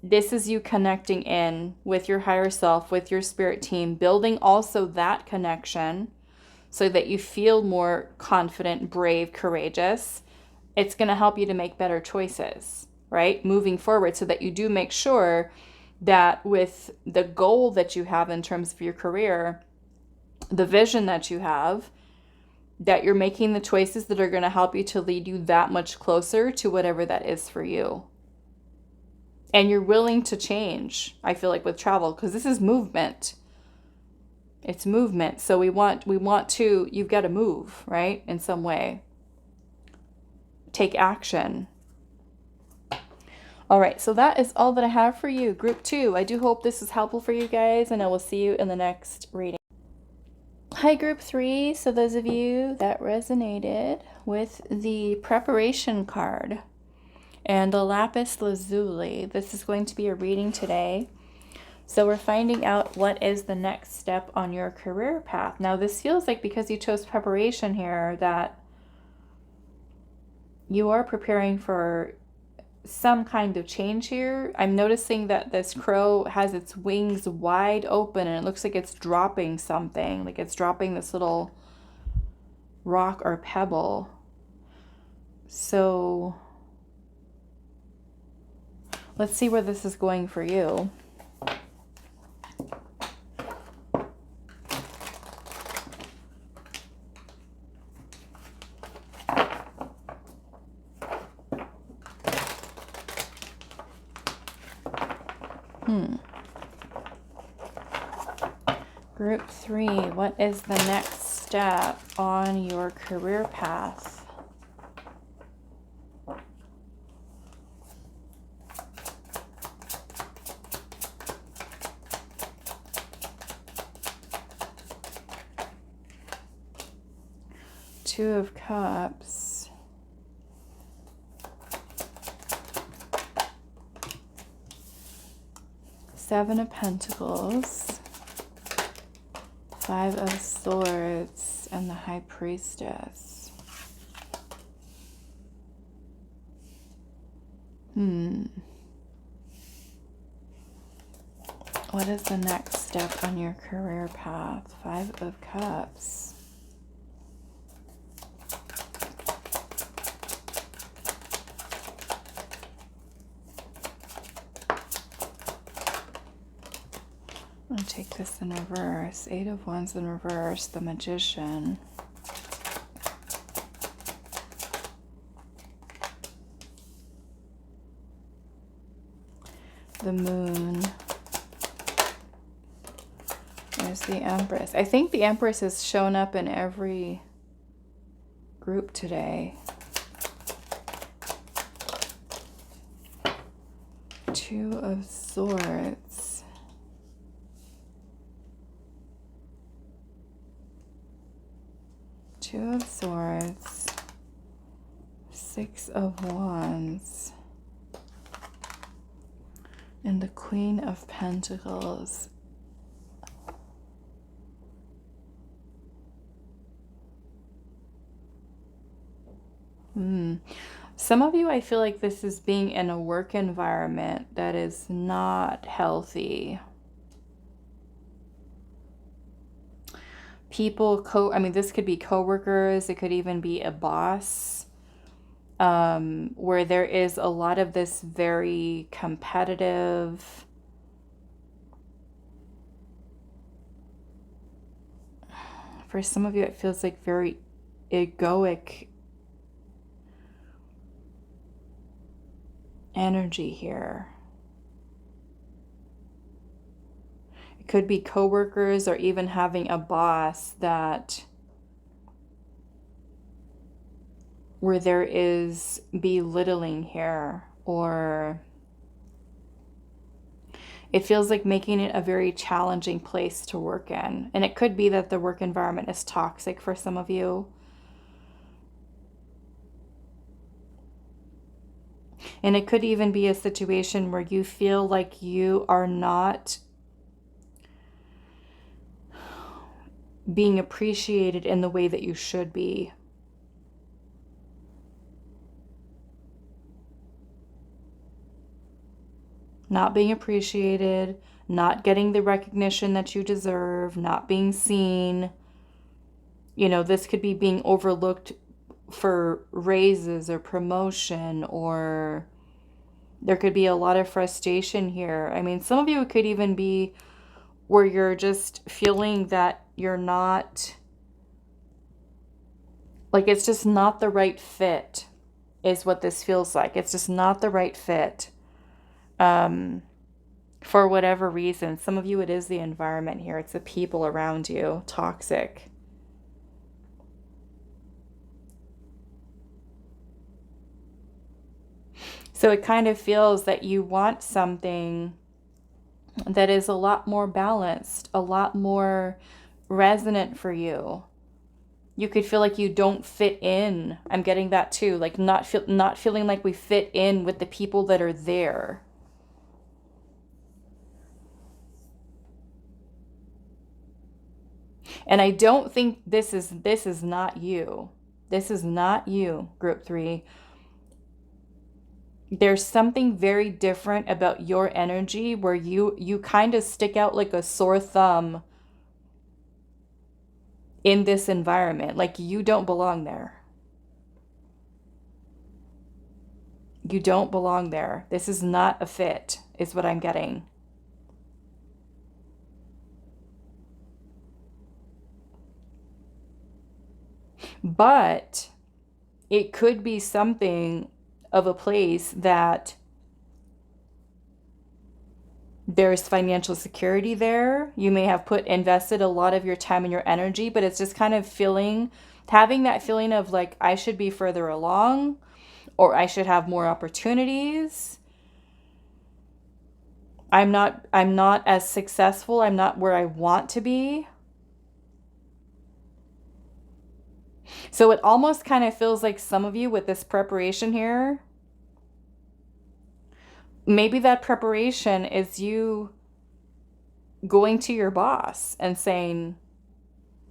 this is you connecting in with your higher self, with your spirit team, building also that connection so that you feel more confident, brave, courageous. It's going to help you to make better choices, right? Moving forward, so that you do make sure that with the goal that you have in terms of your career, the vision that you have, that you're making the choices that are going to help you to lead you that much closer to whatever that is for you. And you're willing to change, I feel like, with travel, because this is movement. It's movement. So we want to, you've got to move, right? In some way. Take action. All right, so that is all that I have for you, Group 2. I do hope this is helpful for you guys, and I will see you in the next reading. Hi, Group 3. So those of you that resonated with the preparation card and the Lapis Lazuli, this is going to be a reading today. So we're finding out what is the next step on your career path. Now, this feels like, because you chose preparation here, that you are preparing for some kind of change here. I'm noticing that this crow has its wings wide open and it looks like it's dropping something, like it's dropping this little rock or pebble. So let's see where this is going for you. Group 3, what is the next step on your career path? Two of Cups. Seven of Pentacles. Five of Swords and the High Priestess. What is the next step on your career path? Five of Cups. I'm going to take this in reverse. Eight of Wands in reverse, the Magician. The Moon. There's the Empress. I think the Empress has shown up in every group today. Two of Swords. Two of Swords, Six of Wands, and the Queen of Pentacles. Some of you, I feel like this is being in a work environment that is not healthy. People, I mean, this could be coworkers, it could even be a boss, where there is a lot of this very competitive, for some of you, it feels like very egoic energy here. Could be coworkers or even having a boss that where there is belittling here, or it feels like making it a very challenging place to work in. And it could be that the work environment is toxic for some of you. And it could even be a situation where you feel like you are not being appreciated in the way that you should be. Not being appreciated, not getting the recognition that you deserve, not being seen. You know, this could be being overlooked for raises or promotion, or there could be a lot of frustration here. I mean, some of you, it could even be where you're just feeling that you're not, like, it's just not the right fit is what this feels like. It's just not the right fit, for whatever reason. Some of you, it is the environment here. It's the people around you, toxic. So it kind of feels that you want something that is a lot more balanced, a lot more resonant for you. You could feel like you don't fit in. I'm getting that too. Like not feeling like we fit in with the people that are there. And I don't think this is not you. This is not you, group 3. There's something very different about your energy where you kind of stick out like a sore thumb in this environment. Like you don't belong there. You don't belong there. This is not a fit, is what I'm getting. But it could be something of a place that there's financial security there. You may have invested a lot of your time and your energy, but it's just kind of having that feeling of like, I should be further along, or I should have more opportunities. I'm not as successful. I'm not where I want to be. So it almost kind of feels like some of you with this preparation here, maybe that preparation is you going to your boss and saying,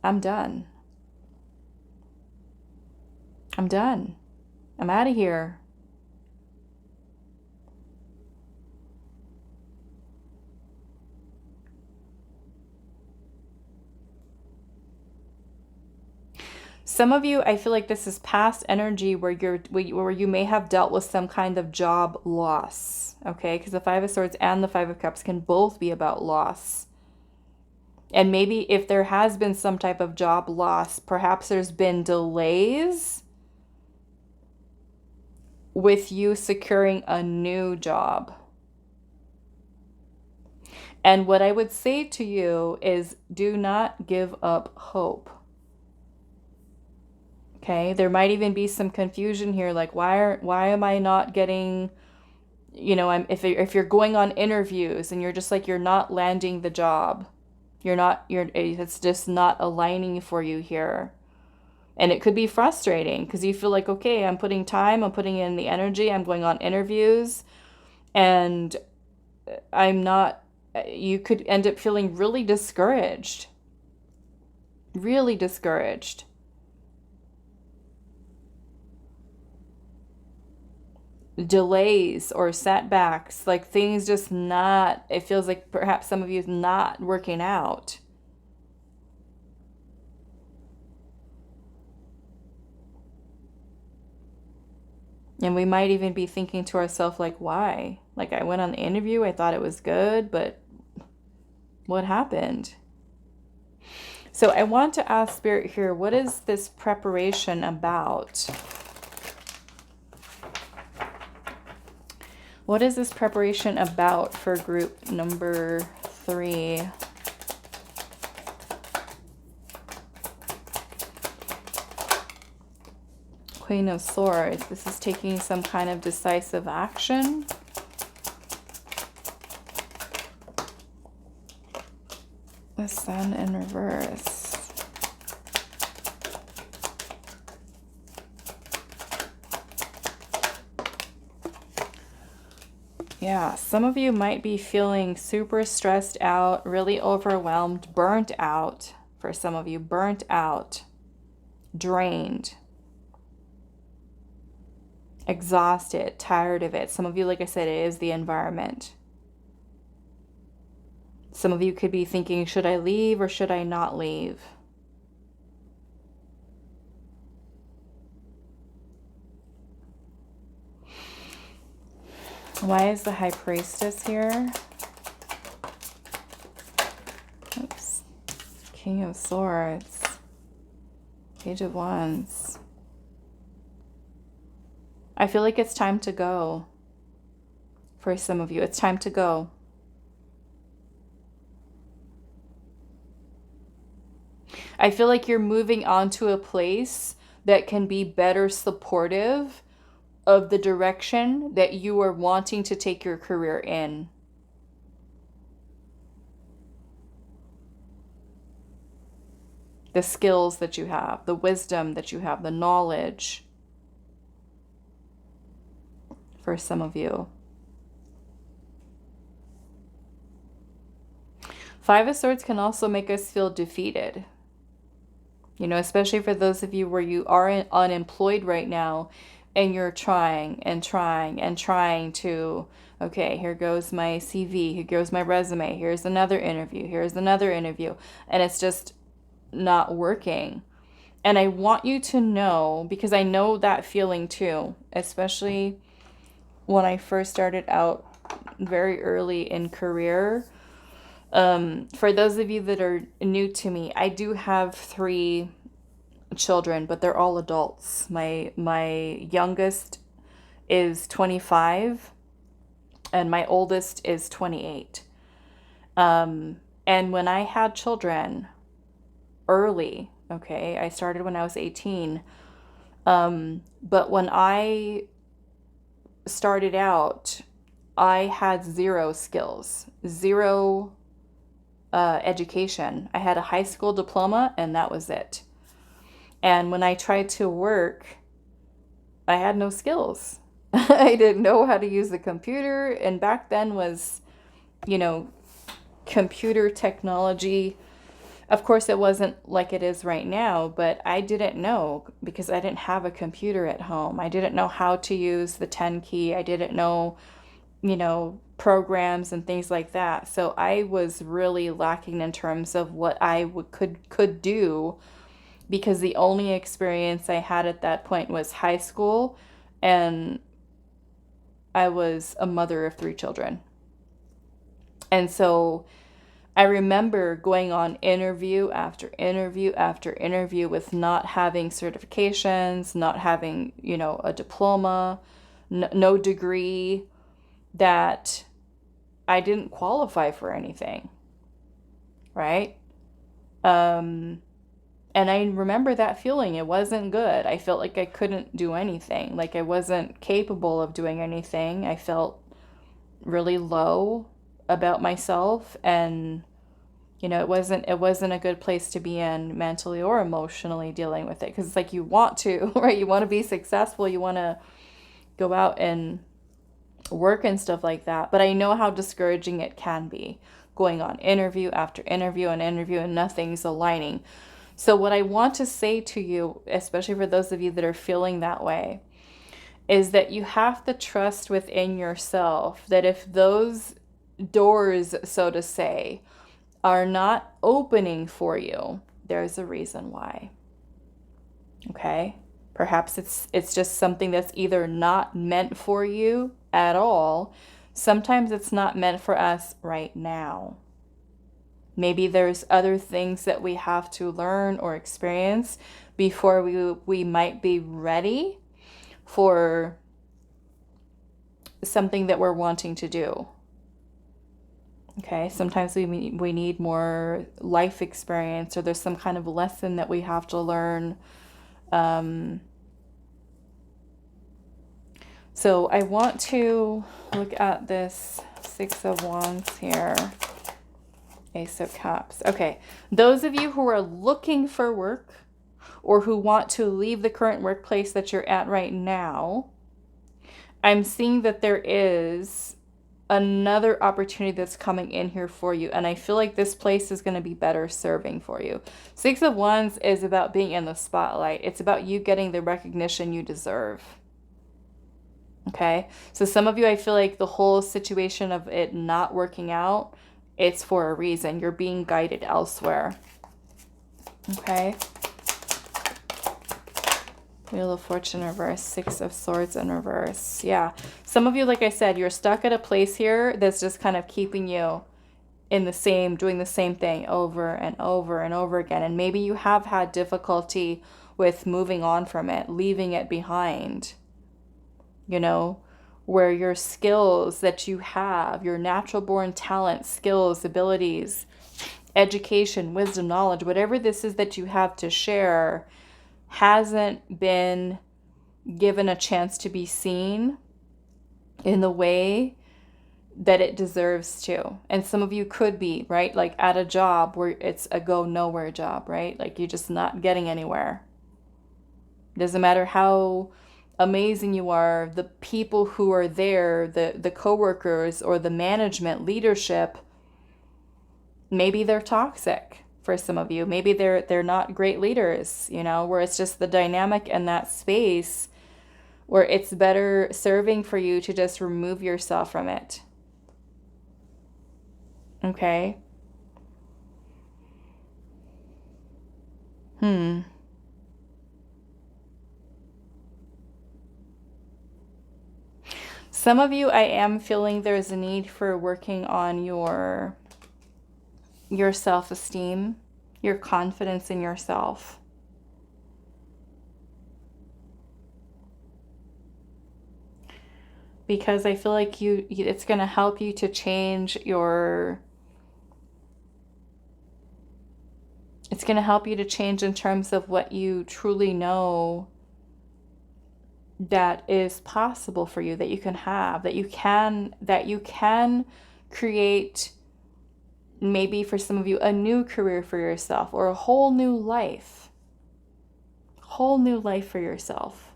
I'm done. I'm done. I'm out of here. Some of you, I feel like this is past energy where you may have dealt with some kind of job loss, okay? Because the Five of Swords and the Five of Cups can both be about loss. And maybe if there has been some type of job loss, perhaps there's been delays with you securing a new job. And what I would say to you is do not give up hope. Okay, there might even be some confusion here, like why am I not getting, if you're going on interviews and you're just like you're not landing the job, it's just not aligning for you here. And it could be frustrating because you feel like, okay, I'm putting in the energy, I'm going on interviews, and you could end up feeling really discouraged. Really discouraged. Delays or setbacks, like things just not, it feels like perhaps some of you is not working out. And we might even be thinking to ourselves, like, why? Like, I went on the interview, I thought it was good, but what happened? So I want to ask Spirit here, what is this preparation about? What is this preparation about for group number 3? Queen of Swords. This is taking some kind of decisive action. The Sun in reverse. Yeah, some of you might be feeling super stressed out, really overwhelmed, burnt out. For some of you, burnt out, drained, exhausted, tired of it. Some of you, like I said, it is the environment. Some of you could be thinking, should I leave or should I not leave? Why is the High Priestess here? Oops. King of Swords. Page of Wands. I feel like it's time to go. For some of you, it's time to go. I feel like you're moving on to a place that can be better supportive of the direction that you are wanting to take your career in. The skills that you have, the wisdom that you have, the knowledge. For some of you. Five of Swords can also make us feel defeated. You know, especially for those of you where you are unemployed right now, and you're trying and trying and trying to, okay, here goes my CV, here goes my resume, here's another interview, here's another interview, and it's just not working. And I want you to know, because I know that feeling too, especially when I first started out very early in career. For those of you that are new to me, I do have 3 children, but they're all adults. My youngest is 25 and my oldest is 28. And when I had children early, okay, I started when I was 18. But when I started out, I had 0 skills, 0 education. I had a high school diploma and that was it. And when I tried to work, I had no skills. I didn't know how to use the computer. And back then was, computer technology. Of course, it wasn't like it is right now, but I didn't know because I didn't have a computer at home. I didn't know how to use the 10 key. I didn't know, programs and things like that. So I was really lacking in terms of what I could do, because the only experience I had at that point was high school, and I was a mother of 3 children. And so I remember going on interview after interview after interview with not having certifications, not having, a diploma, no degree, that I didn't qualify for anything, right? And I remember that feeling. It wasn't good. I felt like I couldn't do anything, like I wasn't capable of doing anything. I felt really low about myself, and it wasn't a good place to be in mentally or emotionally dealing with it, because it's like you want to, right? You want to be successful, you want to go out and work and stuff like that. But I know how discouraging it can be, going on interview after interview and interview and nothing's aligning. So what I want to say to you, especially for those of you that are feeling that way, is that you have to trust within yourself that if those doors, so to say, are not opening for you, there's a reason why. Okay? Perhaps it's just something that's either not meant for you at all. Sometimes it's not meant for us right now. Maybe there's other things that we have to learn or experience before we might be ready for something that we're wanting to do. Okay, sometimes we need more life experience, or there's some kind of lesson that we have to learn. So I want to look at this 6 of Wands here. Ace of Cups. Okay, those of you who are looking for work or who want to leave the current workplace that you're at right now, I'm seeing that there is another opportunity that's coming in here for you. And I feel like this place is going to be better serving for you. 6 of Wands is about being in the spotlight. It's about you getting the recognition you deserve. Okay, so some of you, I feel like the whole situation of it not working out, it's for a reason. You're being guided elsewhere. Okay. Wheel of Fortune in reverse, 6 of Swords in reverse. Yeah. Some of you, like I said, you're stuck at a place here that's just kind of keeping you in doing the same thing over and over and over again. And maybe you have had difficulty with moving on from it, leaving it behind. Where your skills that you have, your natural born talent, skills, abilities, education, wisdom, knowledge, whatever this is that you have to share, hasn't been given a chance to be seen in the way that it deserves to. And some of you could be, right? Like at a job where it's a go nowhere job, right? Like you're just not getting anywhere. Doesn't matter how amazing you are, the people who are there, the coworkers or the management leadership, maybe they're toxic for some of you. Maybe they're not great leaders, where it's just the dynamic in that space or it's better serving for you to just remove yourself from it. Okay? Some of you, I am feeling there's a need for working on your self-esteem, your confidence in yourself. Because I feel like it's going to help you to change your... It's going to help you to change in terms of what you truly know that is possible for you, that you can have, that you can create, maybe for some of you, a new career for yourself, or a whole new life for yourself.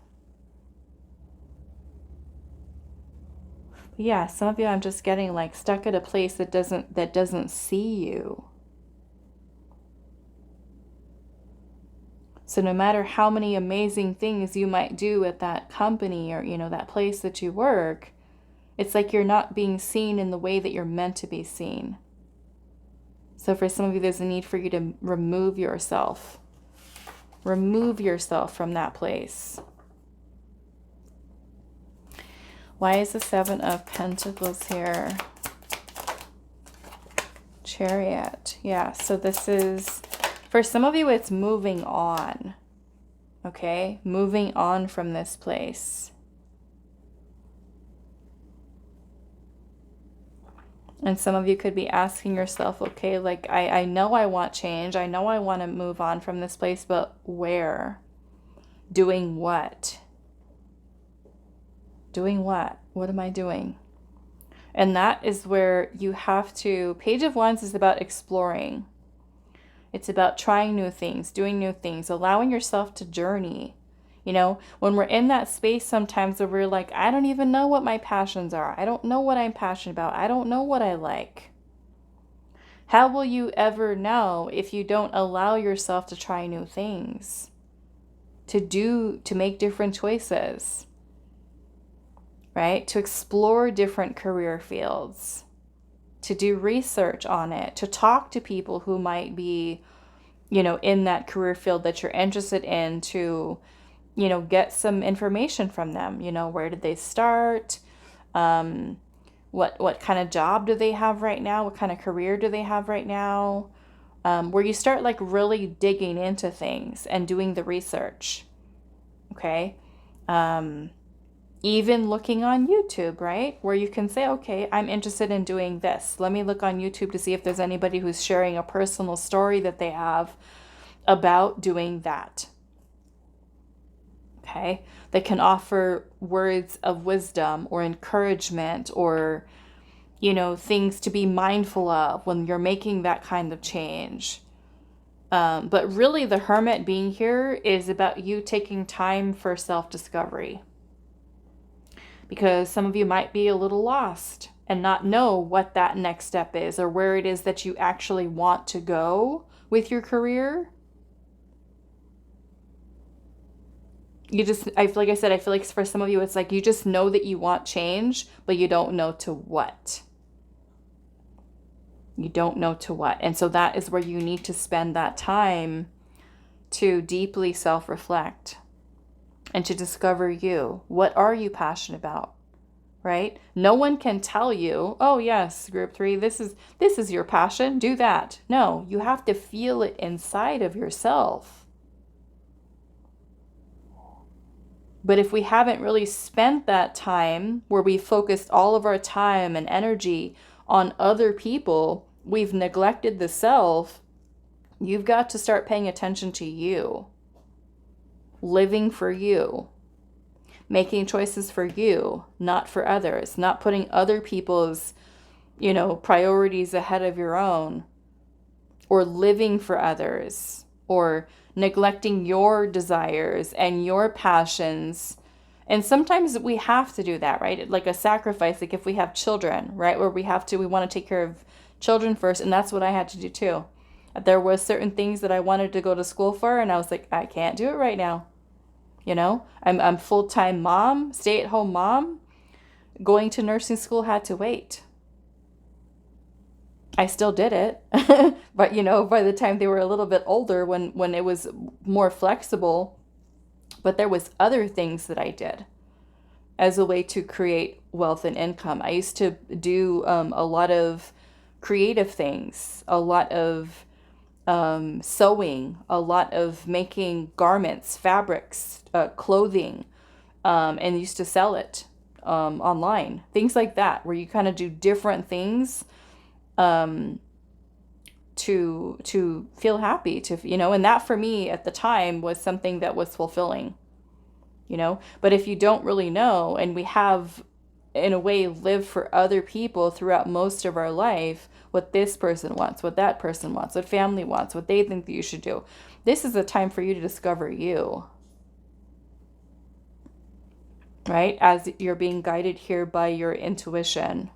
But yeah, some of you, I'm just getting like stuck at a place that doesn't see you. So no matter how many amazing things you might do at that company, or, that place that you work, it's like you're not being seen in the way that you're meant to be seen. So for some of you, there's a need for you to remove yourself. Remove yourself from that place. Why is the Seven of Pentacles here? Chariot. Yeah, so this is... For some of you, it's moving on, okay? Moving on from this place. And some of you could be asking yourself, okay, like, I know I want change. I know I want to move on from this place, but where? Doing what? Doing what? What am I doing? And that is where you have to... Page of Wands is about exploring. It's about trying new things, doing new things, allowing yourself to journey. When we're in that space sometimes where we're like, I don't even know what my passions are. I don't know what I'm passionate about. I don't know what I like. How will you ever know if you don't allow yourself to try new things? To make different choices, right? To explore different career fields. To do research on it, to talk to people who might be, in that career field that you're interested in, to, get some information from them. Where did they start? What kind of job do they have right now? What kind of career do they have right now? Where you start like really digging into things and doing the research. Okay. Even looking on YouTube, right? Where you can say, okay, I'm interested in doing this. Let me look on YouTube to see if there's anybody who's sharing a personal story that they have about doing that. Okay? That can offer words of wisdom or encouragement, or, things to be mindful of when you're making that kind of change. But really, the Hermit being here is about you taking time for self-discovery. Because some of you might be a little lost and not know what that next step is, or where it is that you actually want to go with your career. Like I said, I feel like for some of you, it's like you just know that you want change, but you don't know to what. You don't know to what. And so that is where you need to spend that time to deeply self-reflect. And to discover you. What are you passionate about? Right? No one can tell you, oh yes, group 3, this is your passion, do that. No, you have to feel it inside of yourself. But if we haven't really spent that time where we focused all of our time and energy on other people, we've neglected the self. You've got to start paying attention to you. Living for you, making choices for you, not for others, not putting other people's, priorities ahead of your own, or living for others, or neglecting your desires and your passions. And sometimes we have to do that, right? Like a sacrifice, like if we have children, right? Where we want to take care of children first. And that's what I had to do too. There was certain things that I wanted to go to school for, and I was like, I can't do it right now. You know, I'm full-time mom, stay-at-home mom. Going to nursing school had to wait. I still did it. But, you know, by the time they were a little bit older, when it was more flexible, but there was other things that I did as a way to create wealth and income. I used to do a lot of creative things, a lot of sewing, a lot of making garments, fabrics, clothing, and used to sell it online. Things like that, where you kind of do different things to feel happy, to, you know, and that for me at the time was something that was fulfilling, you know. But if you don't really know, and we have in a way lived for other people throughout most of our life, what this person wants, what that person wants, what family wants, what they think that you should do, this is a time for you to discover you, right? As you're being guided here by your intuition.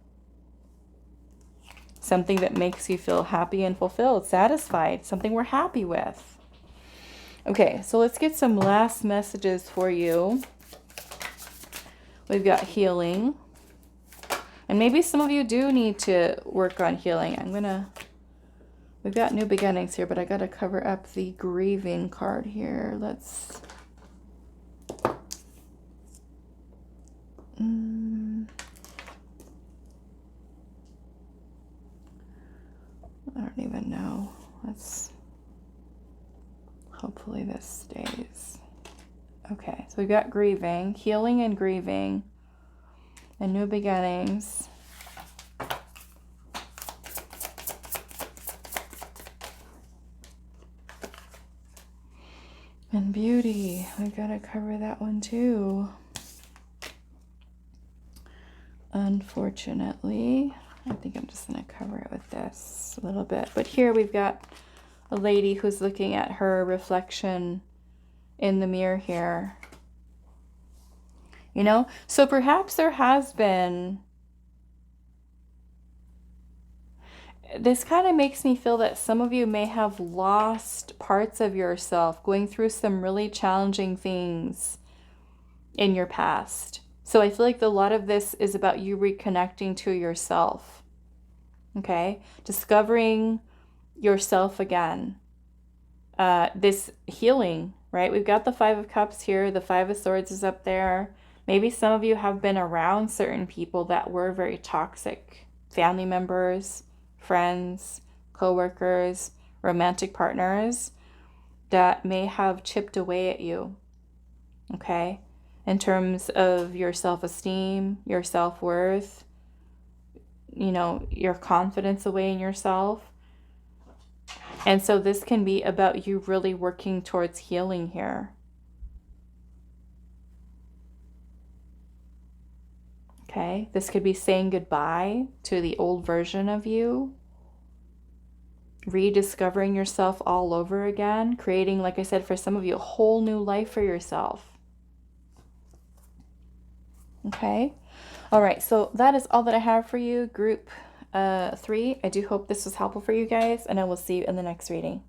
Something that makes you feel happy and fulfilled, satisfied, something we're happy with. Okay, so let's get some last messages for you. We've got healing. And maybe some of you do need to work on healing. We've got new beginnings here, but I got to cover up the grieving card here. Let's... I don't even know. Hopefully this stays. Okay, so we've got grieving, healing and grieving, and new beginnings. And beauty, we gotta cover that one too. Unfortunately, I think I'm just gonna cover it with this a little bit. But here we've got a lady who's looking at her reflection in the mirror here. You know, so perhaps there has been, this kind of makes me feel that some of you may have lost parts of yourself, going through some really challenging things in your past. So I feel like a lot of this is about you reconnecting to yourself. Okay? Discovering yourself again. This healing, right? We've got the Five of Cups here. The Five of Swords is up there. Maybe some of you have been around certain people that were very toxic. Family members, friends, co-workers, romantic partners that may have chipped away at you. Okay? In terms of your self-esteem, your self-worth, you know, your confidence away in yourself. And so this can be about you really working towards healing here. Okay, this could be saying goodbye to the old version of you, rediscovering yourself all over again, creating, like I said, for some of you, a whole new life for yourself. Okay, all right, so that is all that I have for you, group 3. I do hope this was helpful for you guys, and I will see you in the next reading.